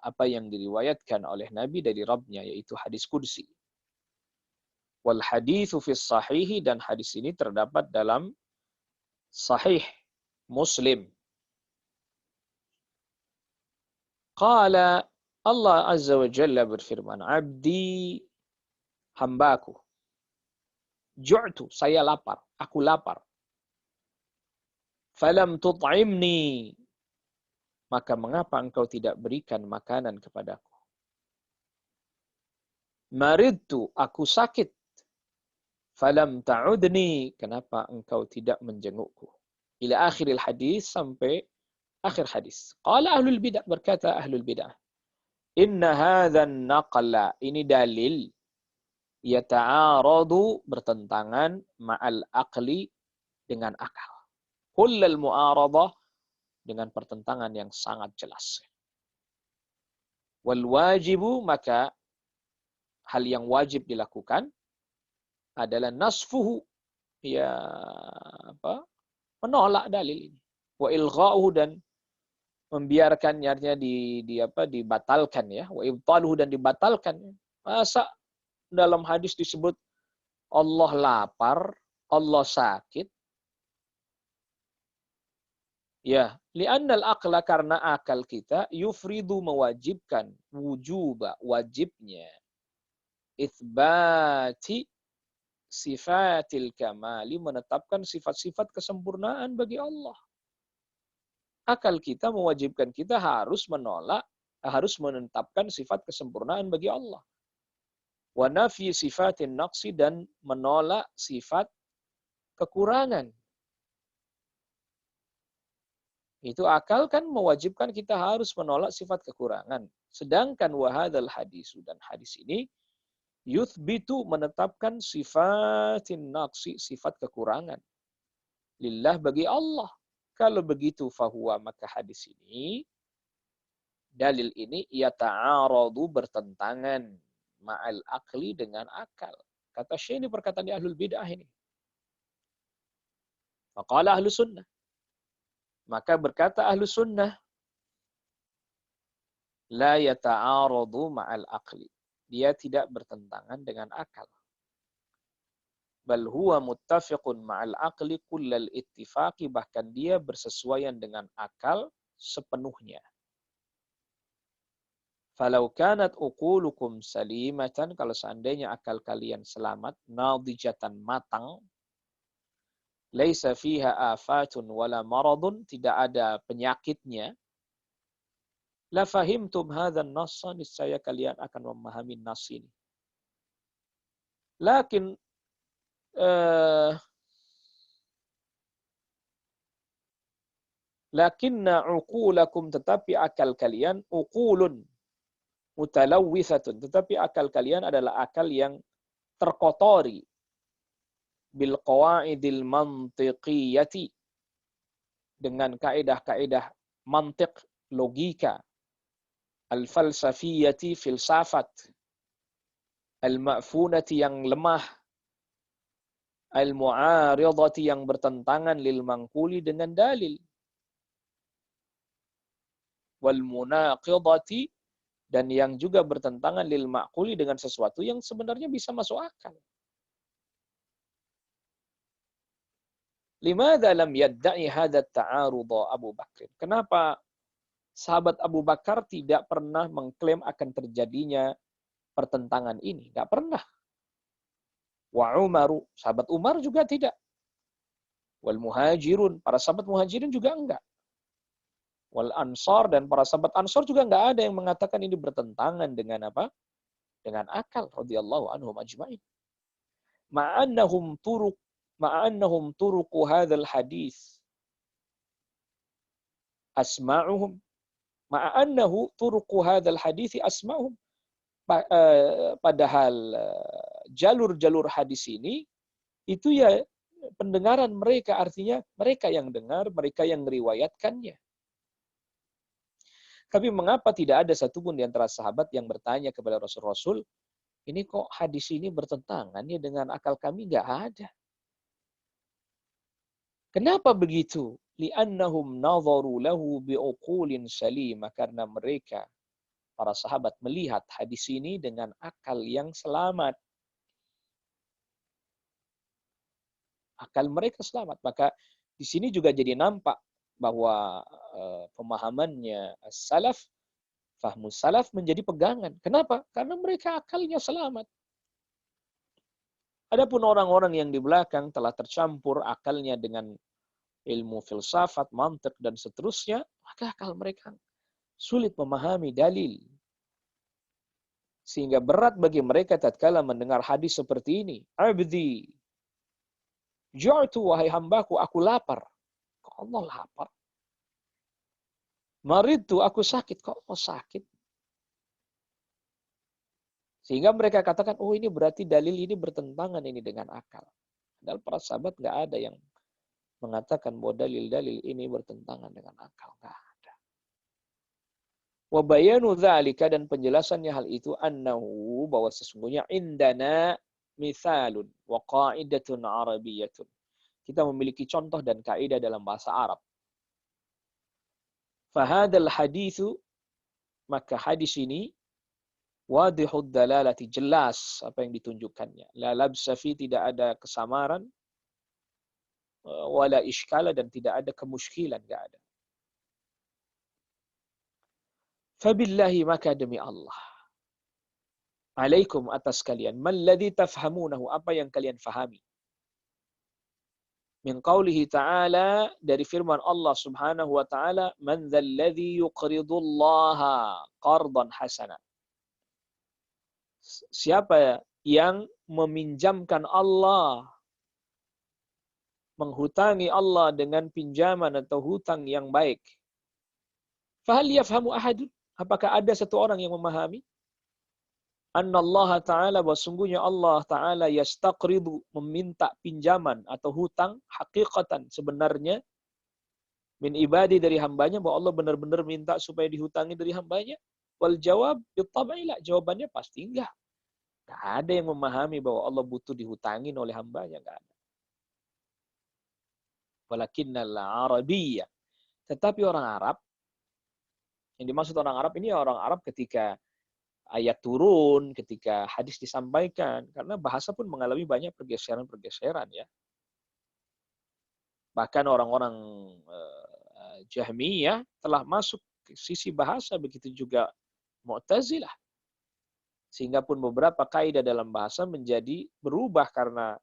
apa yang diriwayatkan oleh Nabi dari Rabbnya, yaitu hadis qudsi. Wal haditsu fi sahih, dan hadis ini terdapat dalam Sahih Muslim. Qala, Allah Azza wa Jalla berfirman, abdi, hambaku, ju'tu, saya lapar, aku lapar. Falam tut'imni, maka mengapa engkau tidak berikan makanan kepadaku? Maridtu, aku sakit. Falam ta'udni, kenapa engkau tidak menjengukku? Ila akhiril hadis, sampai akhir hadis. Qala ahlul bid'ah, berkata ahlul bid'ah, inna hadzan naqla, ini dalil, yata'aradu, bertentangan, ma'al aqli, dengan akal. Kullal mu'aradah, dengan pertentangan yang sangat jelas. Wal wajibu, maka hal yang wajib dilakukan adalah nasfuhu, ya menolak dalil ini. Wa ilgha'uhu, dan membiarkannya, artinya dibatalkan ya. Wa ibtaluhu, dan dibatalkan. Masa dalam hadis disebut Allah lapar, Allah sakit? Ya, li'annal aqla, karena akal kita, yufridu, mewajibkan, wujuba, wajibnya, itsbati sifatil kamali, menetapkan sifat-sifat kesempurnaan bagi Allah. Akal kita mewajibkan kita harus menetapkan sifat kesempurnaan bagi Allah. Wa nafyi sifatin naqsi, dan menolak sifat kekurangan. Itu akal kan mewajibkan kita harus menolak sifat kekurangan. Sedangkan wahadal hadisu, dan hadis ini, yuthbitu, menetapkan sifatin naqsi, sifat kekurangan. Lillah, bagi Allah. Kalau begitu, fahuwa, maka hadis ini, dalil ini, yata'aradu, bertentangan, ma'al akli, dengan akal. Kata Syekh, ini perkataan di ahlul bid'ah ini. Faqala ahlu sunnah. Maka berkata ahlu sunnah, la yata'aradu ma'al akli. Dia tidak bertentangan dengan akal. Bal huwa muttafiqun ma'al aqli kullal ittifaqi, bahkan dia bersesuaian dengan akal sepenuhnya. Falau kanat uqulukum salimatan, kalau seandainya akal kalian selamat, nadijatan, matang, laisa fiha afatun wala maradun, tidak ada penyakitnya, la fahimtum hadzan nassa, niscaya kalian akan memahami nas ini. Lakin lakinna uqulakum, tetapi akal kalian, uqulun mutalawwithatun, tetapi akal kalian adalah akal yang terkotori, bil qawaidil mantiqiyati, dengan kaidah-kaidah mantiq, logika, al falsafiyati, filsafat, al ma'funati, yang lemah, al mu'aridati, yang bertentangan, lil mangkuli, dengan dalil, wal munaqidati, dan yang juga bertentangan, lil ma'quli, dengan sesuatu yang sebenarnya bisa masuk akal. Limadza lam yadda'i hadha ta'arudha Abu Bakr? Kenapa sahabat Abu Bakar tidak pernah mengklaim akan terjadinya pertentangan ini. Nggak pernah. Wa Umaru, sahabat Umar juga tidak. Wal muhajirun, para sahabat muhajirin juga enggak. Wal ansar, dan para sahabat ansar juga enggak ada yang mengatakan ini bertentangan dengan apa? Dengan akal radhiyallahu anhum ajma'in. Ma'annahum turuqu hadzal hadis asma'uhum. Ma'annahu turuqu hadzal hadis asma'uhum. Padahal jalur-jalur hadis ini itu ya pendengaran mereka, artinya mereka yang dengar, mereka yang meriwayatkannya. Tapi mengapa tidak ada satupun di antara sahabat yang bertanya kepada Rasul, ini kok hadis ini bertentangan ya dengan akal kami? Nggak ada. Kenapa begitu? Li'annahum nadharu lahu bi'uqulin salimah, karena mereka, para sahabat, melihat hadis ini dengan akal yang selamat. Akal mereka selamat. Maka di sini juga jadi nampak bahwa pemahamannya salaf, fahmu salaf menjadi pegangan. Kenapa? Karena mereka akalnya selamat. Adapun orang-orang yang di belakang telah tercampur akalnya dengan ilmu filsafat, mantik, dan seterusnya, maka akal mereka sulit memahami dalil. Sehingga berat bagi mereka tatkala mendengar hadis seperti ini. Abdi, ju'tu, wahai hambaku, aku lapar. Kok Allah lapar? Maridtu, aku sakit. Kok Allah sakit? Sehingga mereka katakan, oh ini berarti dalil ini bertentangan ini dengan akal. Padahal para sahabat nggak ada yang mengatakan bahwa dalil-dalil ini bertentangan dengan akal. Nggak ada. Wa bayanu dzalika, dan penjelasannya hal itu, annahu, bahwa sesungguhnya indana mithalun wa qa'idatun arabiyyatun. Kita memiliki contoh dan kaidah dalam bahasa Arab. Fahadal hadithu, maka hadis ini wadihud dalalati, jelas apa yang ditunjukkannya. La labsa fi, tidak ada kesamaran, wala iskala, dan tidak ada kemuskilan, enggak ada. Fabillahi, maka demi Allah, alaikum, atas kalian, malladhi tafhamunahu, apa yang kalian fahami. Min qawlihi ta'ala, dari firman Allah subhanahu wa ta'ala, man dzalladzi yuqridullaha qardan hasana. Siapa yang meminjamkan Allah, menghutangi Allah dengan pinjaman atau hutang yang baik. Fahal yafhamu ahadun, apakah ada satu orang yang memahami? Annallaha ta'ala, bahwa sungguhnya Allah ta'ala yastaqridu, meminta pinjaman atau hutang, haqiqatan, sebenarnya, min ibadi, dari hambanya, bahwa Allah benar-benar minta supaya dihutangi dari hambanya. Wal jawab bitab'i la, jawabannya pasti enggak. Enggak ada yang memahami bahwa Allah butuh dihutangin oleh hambanya, enggak ada. Walakinnal arabiyyah, tetapi orang Arab, yang dimaksud orang Arab ini orang Arab ketika ayat turun, ketika hadis disampaikan, karena bahasa pun mengalami banyak pergeseran-pergeseran ya. Bahkan orang-orang Jahmiyah telah masuk ke sisi bahasa, begitu juga Mu'tazilah. Sehingga pun beberapa kaidah dalam bahasa menjadi berubah karena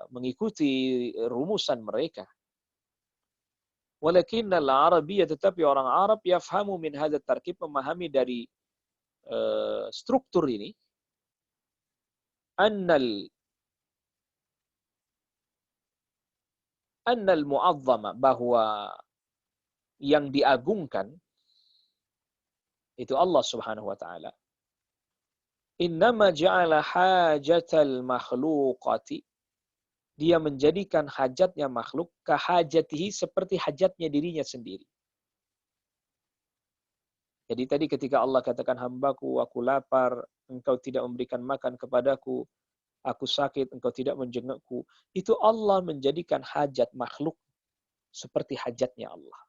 mengikuti rumusan mereka. Walakinnal arabiyyah, tetapi orang Arab, yafhamu min hadzal tarkib, memahami dari struktur ini, annal mu'azzama, bahwa yang diagungkan itu Allah subhanahu wa ta'ala. Innama ja'ala hajatal makhluqati, dia menjadikan hajatnya makhluk kahajatihi, seperti hajatnya dirinya sendiri. Jadi tadi ketika Allah katakan, hambaku, aku lapar, engkau tidak memberikan makan kepadaku, aku sakit, engkau tidak menjengukku, itu Allah menjadikan hajat makhluk seperti hajatnya Allah.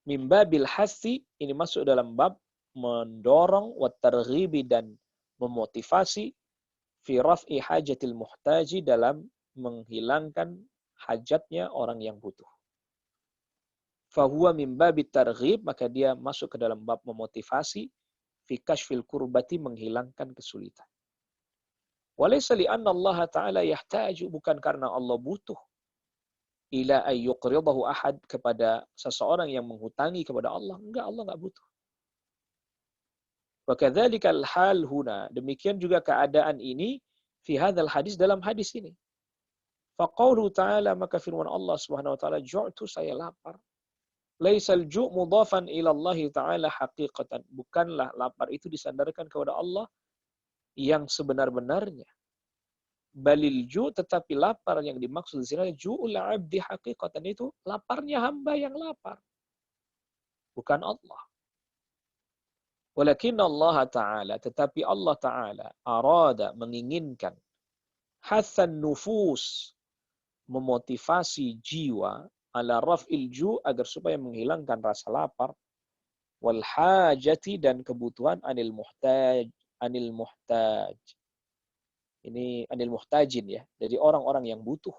Min babil hasi, ini masuk dalam bab mendorong, wa targhibi, dan memotivasi, fi raf'i hajatil muhtaji, dalam menghilangkan hajatnya orang yang butuh. Fahuwa min babit targhib, maka dia masuk ke dalam bab memotivasi, fi kashfil kurbati, menghilangkan kesulitan. Walaysa li'anna Allah Ta'ala yahtaju, bukan karena Allah butuh ila ayyuqridahu ahad, kepada seseorang yang menghutangi kepada Allah. Enggak, Allah enggak butuh. Wa kadzalikal hal huna, demikian juga keadaan ini fi hadzal hadis, dalam hadis ini. Faqauluhu ta'ala, maka firman Allah Subhanahu wa taala, ju'tu, saya lapar. Laisal ju' mudhafan ila Allah Ta'ala haqiqatan, bukanlah lapar itu disandarkan kepada Allah yang sebenar-benarnya. Balil ju', tetapi lapar yang dimaksud di sini ju'ul 'abdi haqiqatan, itu laparnya hamba yang lapar, bukan Allah. Walakin Allah Ta'ala, tetapi Allah Ta'ala arada, menginginkan, hasan nufus, memotivasi jiwa, ala raf'il ju', agar supaya menghilangkan rasa lapar, wal hajati, dan kebutuhan, anil muhtaj. Ini anil muhtajin ya, dari orang-orang yang butuh.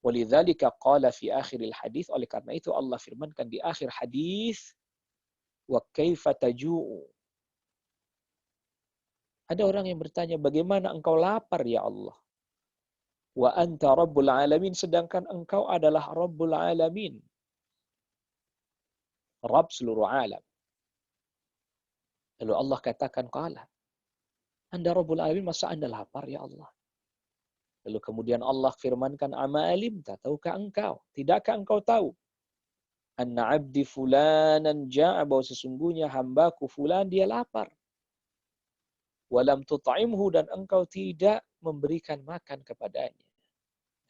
Walidzalika qala fi akhiril hadis, oleh karena itu Allah firmankan di akhir hadis, wa kaifa taju'u. Ada orang yang bertanya, bagaimana engkau lapar ya Allah? Wa anta rabbul alamin, sedangkan engkau adalah rabbul alamin, Rabb seluruh alam. Lalu Allah katakan, qala, Anda rabbul alamin, masa Anda lapar ya Allah? Lalu kemudian Allah firmankan, ama alimta, tahukah engkau? Tidakkah engkau tahu? Anna abdi fulanan ja'a, bahwa sesungguhnya hambaku fulan dia lapar. Walam tut'imhu, dan engkau tidak memberikan makan kepadanya.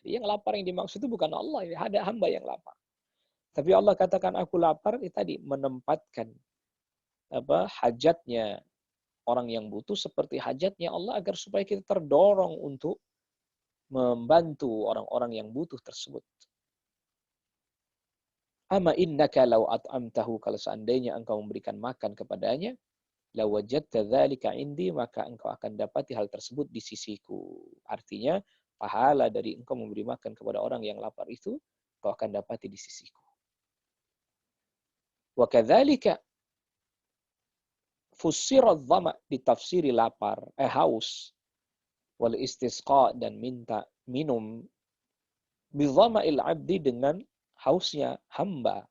Jadi yang lapar yang dimaksud itu bukan Allah, ada hamba yang lapar. Tapi Allah katakan aku lapar, itu tadi menempatkan hajatnya orang yang butuh seperti hajatnya Allah, agar supaya kita terdorong untuk membantu orang-orang yang butuh tersebut. Ama innaka law at'amtahu, kalau seandainya engkau memberikan makan kepadanya, la wajadta dzalika indi, maka engkau akan dapati hal tersebut di sisiku. Artinya pahala dari engkau memberi makan kepada orang yang lapar itu, engkau akan dapati di sisiku. Wa kadzalika fussira adh-dhama, ditafsiri lapar, haus, wal istisqa, dan minta minum, bidhama'il abdi, dengan hausnya hamba,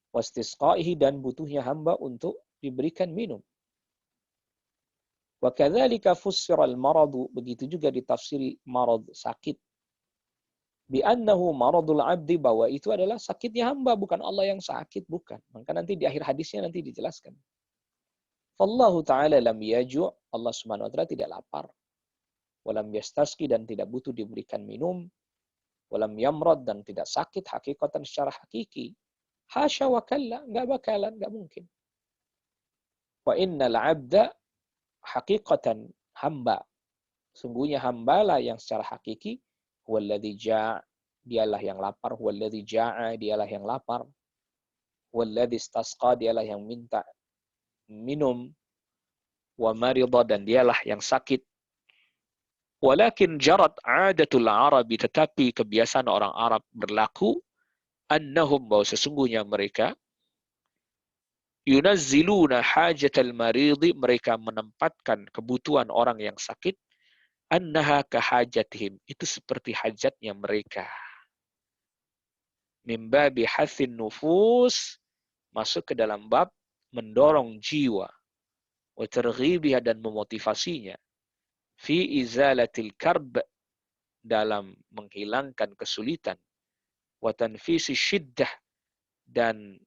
wastisqaihi, dan butuhnya hamba untuk diberikan minum. Wa kadzalika fussira al-maradu, begitu juga ditafsiri marad, sakit, bi annahu maradul abdi, bahwa itu adalah sakitnya hamba, bukan Allah yang sakit, bukan. Maka nanti di akhir hadisnya nanti dijelaskan. Fallahu ta'ala lam yaju', Allah Subhanahu wa taala tidak lapar. Walam yastasqi, dan tidak butuh diberikan minum. Walam yamrad, dan tidak sakit hakikatan, secara hakiki. Hasya wa kalla, enggak bakalan, enggak mungkin. Wa innal 'abda hakikatan, hamba, sungguhnya hambalah yang secara hakiki, huwallazi jaa', dialah yang lapar, huwallazi jaa'a, dialah yang lapar, huwallazi istasqa, dialah yang minta minum, wa marida, dan dialah yang sakit. Walakin jarat 'adatul Arabi, tetapi kebiasaan orang Arab berlaku, annahum, bahwa sesungguhnya mereka, yunazziluna hajatal maridi, mereka menempatkan kebutuhan orang yang sakit, annaha kahajatihim, itu seperti hajatnya mereka. Min babi hathin nufus, masuk ke dalam bab mendorong jiwa, wa targhibiha, dan memotivasinya, fi izalatil karb, dalam menghilangkan kesulitan, wa tanfisi syiddah, dan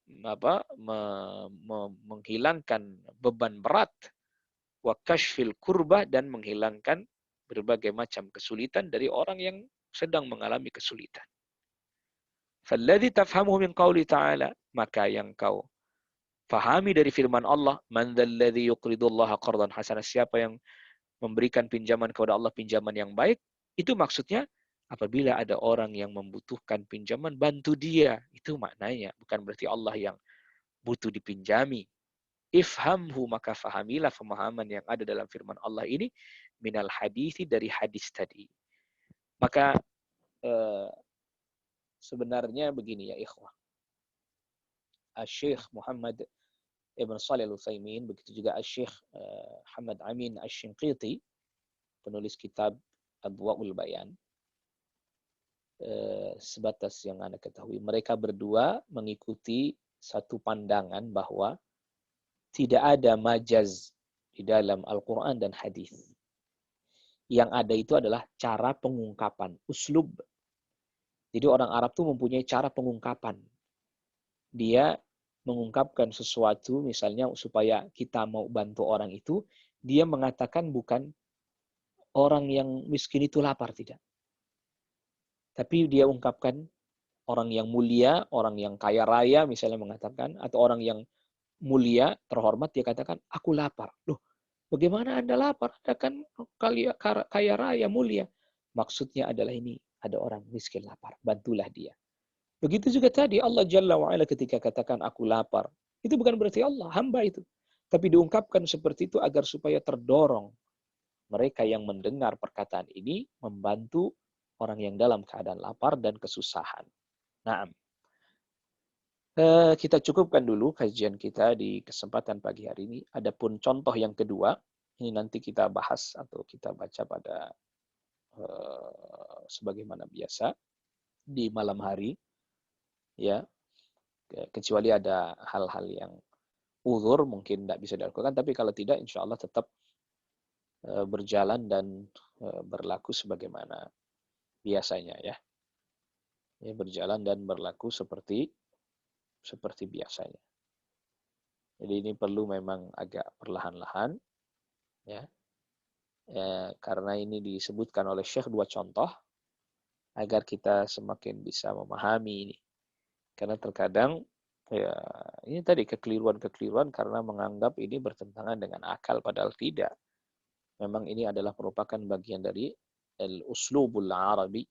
menghilangkan beban berat, wa kashfil kurbah, dan menghilangkan berbagai macam kesulitan dari orang yang sedang mengalami kesulitan. Falladhi tafhamuhu min qawli ta'ala, maka yang kau fahami dari firman Allah, man dzalladzi yuqridullaha qardan hasanah, siapa yang memberikan pinjaman kepada Allah pinjaman yang baik, itu maksudnya apabila ada orang yang membutuhkan pinjaman, bantu dia, itu maknanya, bukan berarti Allah yang butuh dipinjami. Ifhamhu, maka fahamilah pemahaman yang ada dalam firman Allah ini, minal hadisi, dari hadis tadi. Maka sebenarnya begini ya ikhwah, Syekh Muhammad Ibn Shalih Al-Utsaimin, begitu juga Syekh Hamad Amin Asy-Shinqiti, penulis kitab Adwaul Bayan. Sebatas yang Anda ketahui, mereka berdua mengikuti satu pandangan bahwa tidak ada majaz di dalam Al-Quran dan hadis. Yang ada itu adalah cara pengungkapan, uslub. Jadi orang Arab tuh mempunyai cara pengungkapan. Dia mengungkapkan sesuatu, misalnya supaya kita mau bantu orang itu, dia mengatakan bukan orang yang miskin itu lapar, tidak. Tapi dia ungkapkan orang yang mulia, orang yang kaya raya misalnya mengatakan, atau orang yang mulia, terhormat, dia katakan, aku lapar. Loh, bagaimana Anda lapar? Anda kan kaya raya, mulia. Maksudnya adalah ini, ada orang miskin lapar, bantulah dia. Begitu juga tadi Allah Jalla wa'ala ketika katakan aku lapar. Itu bukan berarti Allah, hamba itu. Tapi diungkapkan seperti itu agar supaya terdorong mereka yang mendengar perkataan ini membantu orang yang dalam keadaan lapar dan kesusahan. Nah, kita cukupkan dulu kajian kita di kesempatan pagi hari ini. Adapun contoh yang kedua, ini nanti kita bahas atau kita baca pada sebagaimana biasa di malam hari, ya. Kecuali ada hal-hal yang uzur mungkin tidak bisa dilakukan, tapi kalau tidak, insya Allah tetap berjalan dan berlaku sebagaimana biasanya, ya. Ya, berjalan dan berlaku seperti biasanya. Jadi ini perlu memang agak perlahan-lahan, ya. Karena ini disebutkan oleh Syekh dua contoh agar kita semakin bisa memahami ini. Karena terkadang ya ini tadi kekeliruan-kekeliruan karena menganggap ini bertentangan dengan akal, padahal tidak. Memang ini adalah merupakan bagian dari al-uslubul arabi,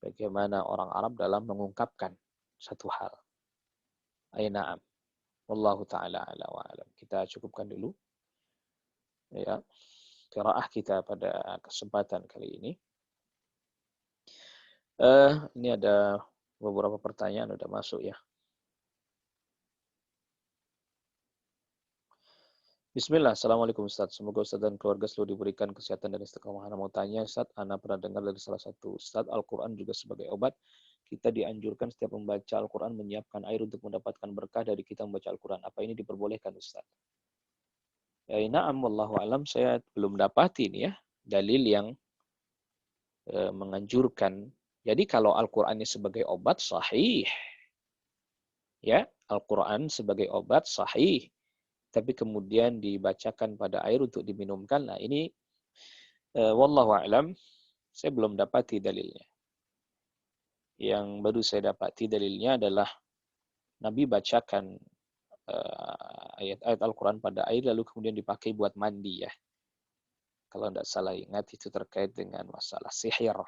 bagaimana orang Arab dalam mengungkapkan satu hal. Na'am. Wallahu ta'ala ala wa alam. Kita cukupkan dulu, ya, qiraah kita pada kesempatan kali ini. Ini ada beberapa pertanyaan udah masuk, ya. Bismillah, Assalamualaikum Ustaz. Semoga Ustaz dan keluarga selalu diberikan kesehatan dan istiqomah. Ana mau tanya Ustaz, Ana pernah dengar dari salah satu Ustaz, Al-Quran juga sebagai obat. Kita dianjurkan setiap membaca Al-Quran menyiapkan air untuk mendapatkan berkah dari kita membaca Al-Quran. Apa ini diperbolehkan Ustaz? Ya, na'am, wallahu alam. Saya belum dapati ini, ya, dalil yang menganjurkan. Jadi kalau Al-Quran ini sebagai obat, sahih. Ya, Al-Quran sebagai obat, sahih. Tapi kemudian dibacakan pada air untuk diminumkan. Nah, ini wallahu a'lam, saya belum dapati dalilnya. Yang baru saya dapati dalilnya adalah Nabi bacakan ayat-ayat Al-Quran pada air lalu kemudian dipakai buat mandi, ya. Kalau tidak salah ingat itu terkait dengan masalah sihir,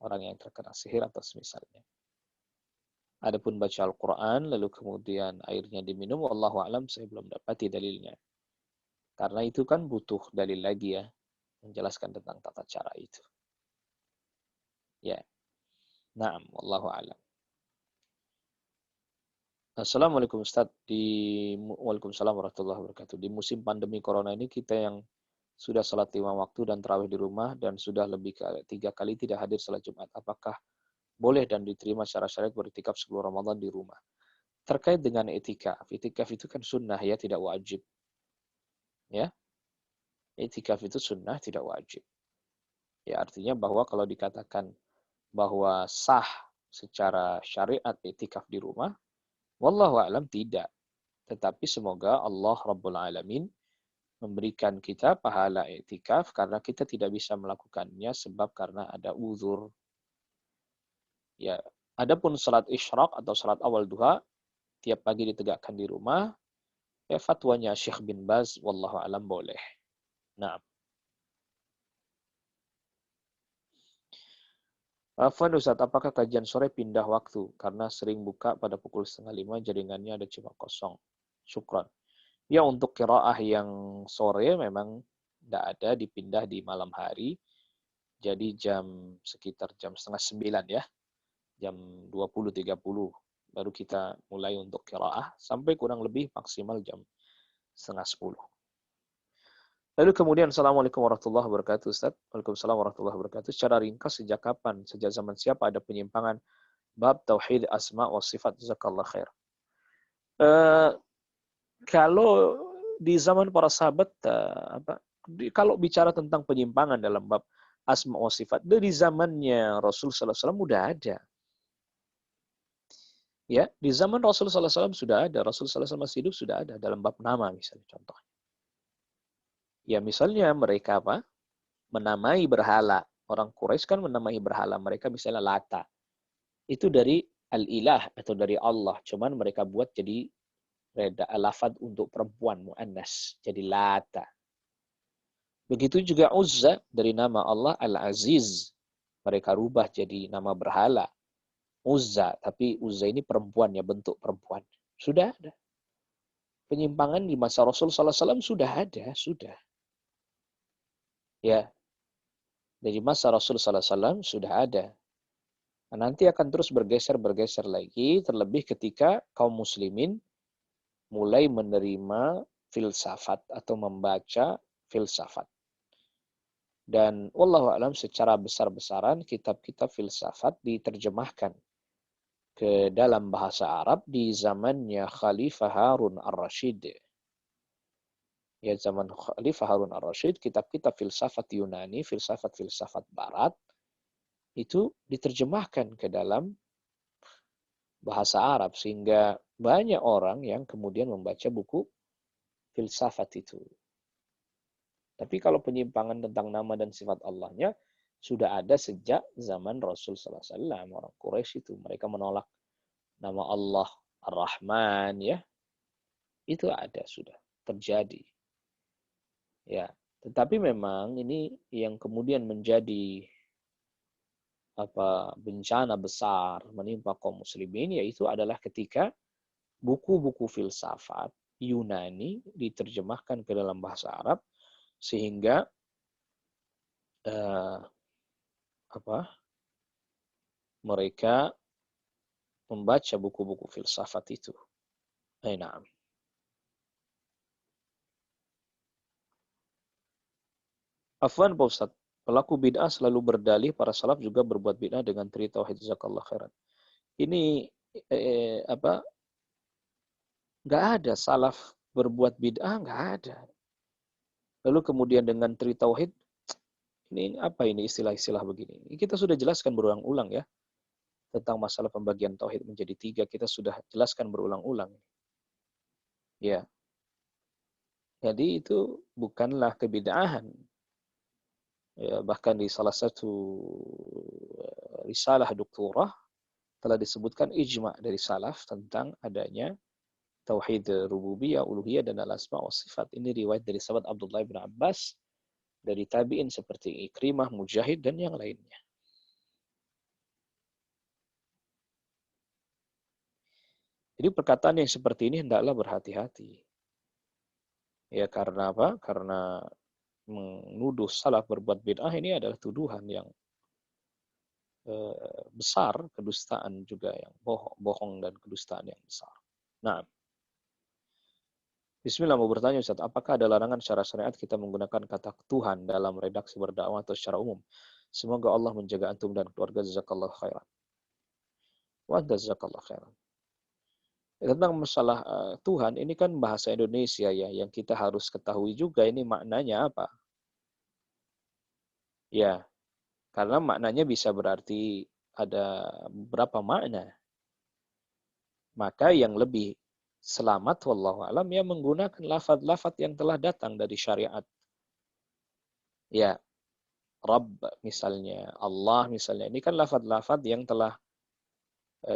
orang yang terkena sihir atau semisalnya. Adapun baca Al-Quran lalu kemudian airnya diminum, wallahu a'lam, saya belum dapati dalilnya. Karena itu kan butuh dalil lagi, ya, menjelaskan tentang tata cara itu. Ya. Naam, wallahu a'lam. Assalamualaikum Ustaz. Waalaikumsalam warahmatullahi wabarakatuh. Di musim pandemi corona ini kita yang sudah salat 5 waktu dan tarawih di rumah dan sudah lebih 3 kali tidak hadir salat Jumat. Apakah boleh dan diterima secara syariat beriktikaf sebelum Ramadan di rumah? Terkait dengan itikaf. Itikaf itu kan sunnah, ya, tidak wajib. Ya. Itikaf itu sunnah, tidak wajib. Ya, artinya bahwa kalau dikatakan bahwa sah secara syariat itikaf di rumah, wallahu a'lam tidak. Tetapi semoga Allah Rabbul Alamin memberikan kita pahala iktikaf karena kita tidak bisa melakukannya sebab karena ada uzur. Ya, adapun salat isyraq atau salat awal duha tiap pagi ditegakkan di rumah, ya, fatwanya Syekh bin Baz wallahu a'lam boleh. Nah, Afwan Ustaz, apakah kajian sore pindah waktu? Karena sering buka pada pukul 4:30 jaringannya ada cuma kosong. Syukran. Ya, untuk qiraah yang sore memang tidak ada, dipindah di malam hari. Jadi sekitar jam 8:30, ya. Jam 20.30 baru kita mulai untuk qiraah sampai kurang lebih maksimal jam 9:30. Lalu kemudian Assalamualaikum warahmatullahi wabarakatuh Ustaz. Waalaikumsalam warahmatullahi wabarakatuh. Secara ringkas, sejak kapan, sejak zaman siapa ada penyimpangan bab tauhid asma wa sifat? Jazakallah khair. Kalau di zaman para sahabat, kalau bicara tentang penyimpangan dalam bab asma wa sifat, dari zamannya Rasul sallallahu alaihi wasallam udah ada. Ya, di zaman Rasul sallallahu alaihi wasallam sudah ada. Rasul sallallahu alaihi wasallam masih hidup sudah ada dalam bab nama misalnya contoh. Ya, misalnya mereka menamai berhala. Orang Quraisy kan menamai berhala. Mereka misalnya Lata. Itu dari al-ilah atau dari Allah. Cuman mereka buat jadi lafad untuk perempuan muannas. Jadi Lata. Begitu juga Uzza dari nama Allah Al-Aziz. Mereka rubah jadi nama berhala. Uzza, tapi Uzza ini perempuannya, bentuk perempuan. Sudah ada. Penyimpangan di masa Rasul sallallahu alaihi wasallam sudah ada, sudah. Ya. Dari masa Rasul sallallahu alaihi wasallam sudah ada. Nah, nanti akan terus bergeser lagi, terlebih ketika kaum muslimin mulai menerima filsafat atau membaca filsafat. Dan wallahu a'lam secara besar-besaran kitab-kitab filsafat diterjemahkan ke dalam bahasa Arab di zamannya Khalifah Harun ar-Rasyid. Ya, zaman Khalifah Harun ar-Rasyid, kitab-kitab filsafat Yunani, filsafat-filsafat barat itu diterjemahkan ke dalam bahasa Arab sehingga banyak orang yang kemudian membaca buku filsafat itu. Tapi kalau penyimpangan tentang nama dan sifat Allahnya sudah ada sejak zaman Rasul sallallahu alaihi wasallam. Orang Quraisy itu mereka menolak nama Allah Ar-Rahman, ya. Itu ada, sudah terjadi. Ya, tetapi memang ini yang kemudian menjadi bencana besar menimpa kaum muslimin, yaitu adalah ketika buku-buku filsafat Yunani diterjemahkan ke dalam bahasa Arab sehingga mereka membaca buku-buku filsafat itu. Nah, afwan Pak Ustaz, pelaku bid'ah selalu berdalih para salaf juga berbuat bid'ah dengan tri tauhid. Jazakallah khairan. Ini nggak ada salaf berbuat bid'ah, nggak ada. Lalu kemudian dengan tri tauhid, ini apa ini istilah-istilah begini? Kita sudah jelaskan berulang-ulang ya tentang masalah pembagian tauhid menjadi 3. Kita sudah jelaskan berulang-ulang. Ya, jadi itu bukanlah kebid'ahan. Ya, bahkan di salah satu risalah doktorah telah disebutkan ijma' dari salaf tentang adanya tauhid rububiyah, uluhiyah, dan al-asma wa sifat. Ini riwayat dari sahabat Abdullah bin Abbas, dari tabi'in seperti Ikrimah, Mujahid, dan yang lainnya. Jadi perkataan yang seperti ini hendaklah berhati-hati. Ya, karena apa? Karena menuduh salaf berbuat bid'ah ini adalah tuduhan yang besar, kedustaan juga yang bohong dan kedustaan yang besar. Nah, Bismillah, mau bertanya Ustaz, apakah ada larangan secara syariat kita menggunakan kata Tuhan dalam redaksi berdakwah atau secara umum? Semoga Allah menjaga antum dan keluarga. Jazakallah khairan. Wa jazakallah khairan. Tentang masalah Tuhan, ini kan bahasa Indonesia ya, yang kita harus ketahui juga ini maknanya apa. Ya, karena maknanya bisa berarti ada beberapa makna. Maka yang lebih selamat wallahu alam ya menggunakan lafaz-lafaz yang telah datang dari syariat. Ya, Rabb misalnya, Allah misalnya, ini kan lafaz-lafaz yang telah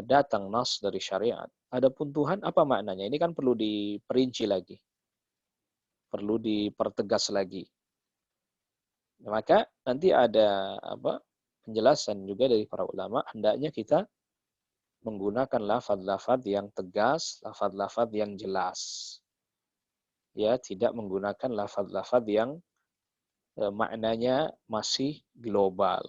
datang nas dari syariat. Adapun Tuhan apa maknanya? Ini kan perlu diperinci lagi. Perlu dipertegas lagi. Maka nanti ada penjelasan juga dari para ulama, hendaknya kita menggunakan lafaz-lafaz yang tegas, lafaz-lafaz yang jelas. Ya, tidak menggunakan lafaz-lafaz yang maknanya masih global.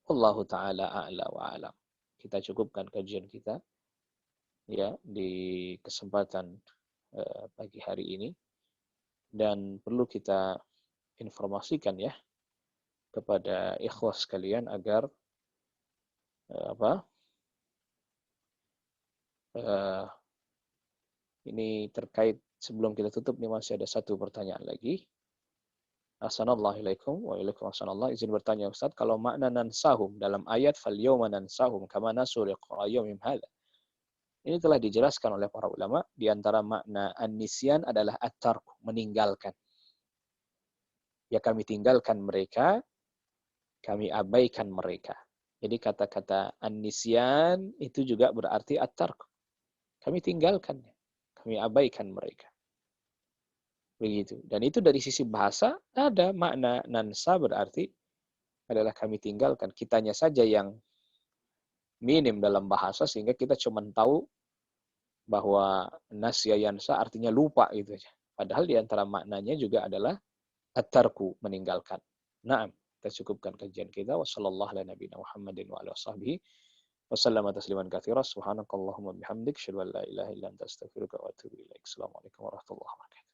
Wallahu taala a'la wa alam. Kita cukupkan kajian kita ya di kesempatan pagi hari ini, dan perlu kita informasikan ya kepada ikhwas sekalian agar ini terkait, sebelum kita tutup nih masih ada satu pertanyaan lagi. Assalamualaikum warahmatullahi. Izin bertanya Ustaz, kalau makna nansahum dalam ayat fal yawma nansahum kama nasu liqa yaumihim hadza. Ini telah dijelaskan oleh para ulama, di antara makna an-nisyan adalah at-tark, meninggalkan. Ya kami tinggalkan mereka, kami abaikan mereka. Jadi kata-kata an-nisyan itu juga berarti at-tark. Kami tinggalkan, kami abaikan mereka. Begitu. Dan itu dari sisi bahasa ada makna nansa berarti adalah kami tinggalkan. Kitanya saja yang minim dalam bahasa sehingga kita cuma tahu bahwa nasya yansa artinya lupa gitu aja. Padahal di antara maknanya juga adalah at-tarku, meninggalkan. Naam, kita cukupkan kajian kita. Wassallallahu ala nabiyina Muhammadin wa ala sahbihi wasallam tasliman katsira. Subhanakallahumma bihamdik, asyhadu an la ilaha illa anta astaghfiruka wa atubu ilaik. Assalamualaikum warahmatullahi wabarakatuh.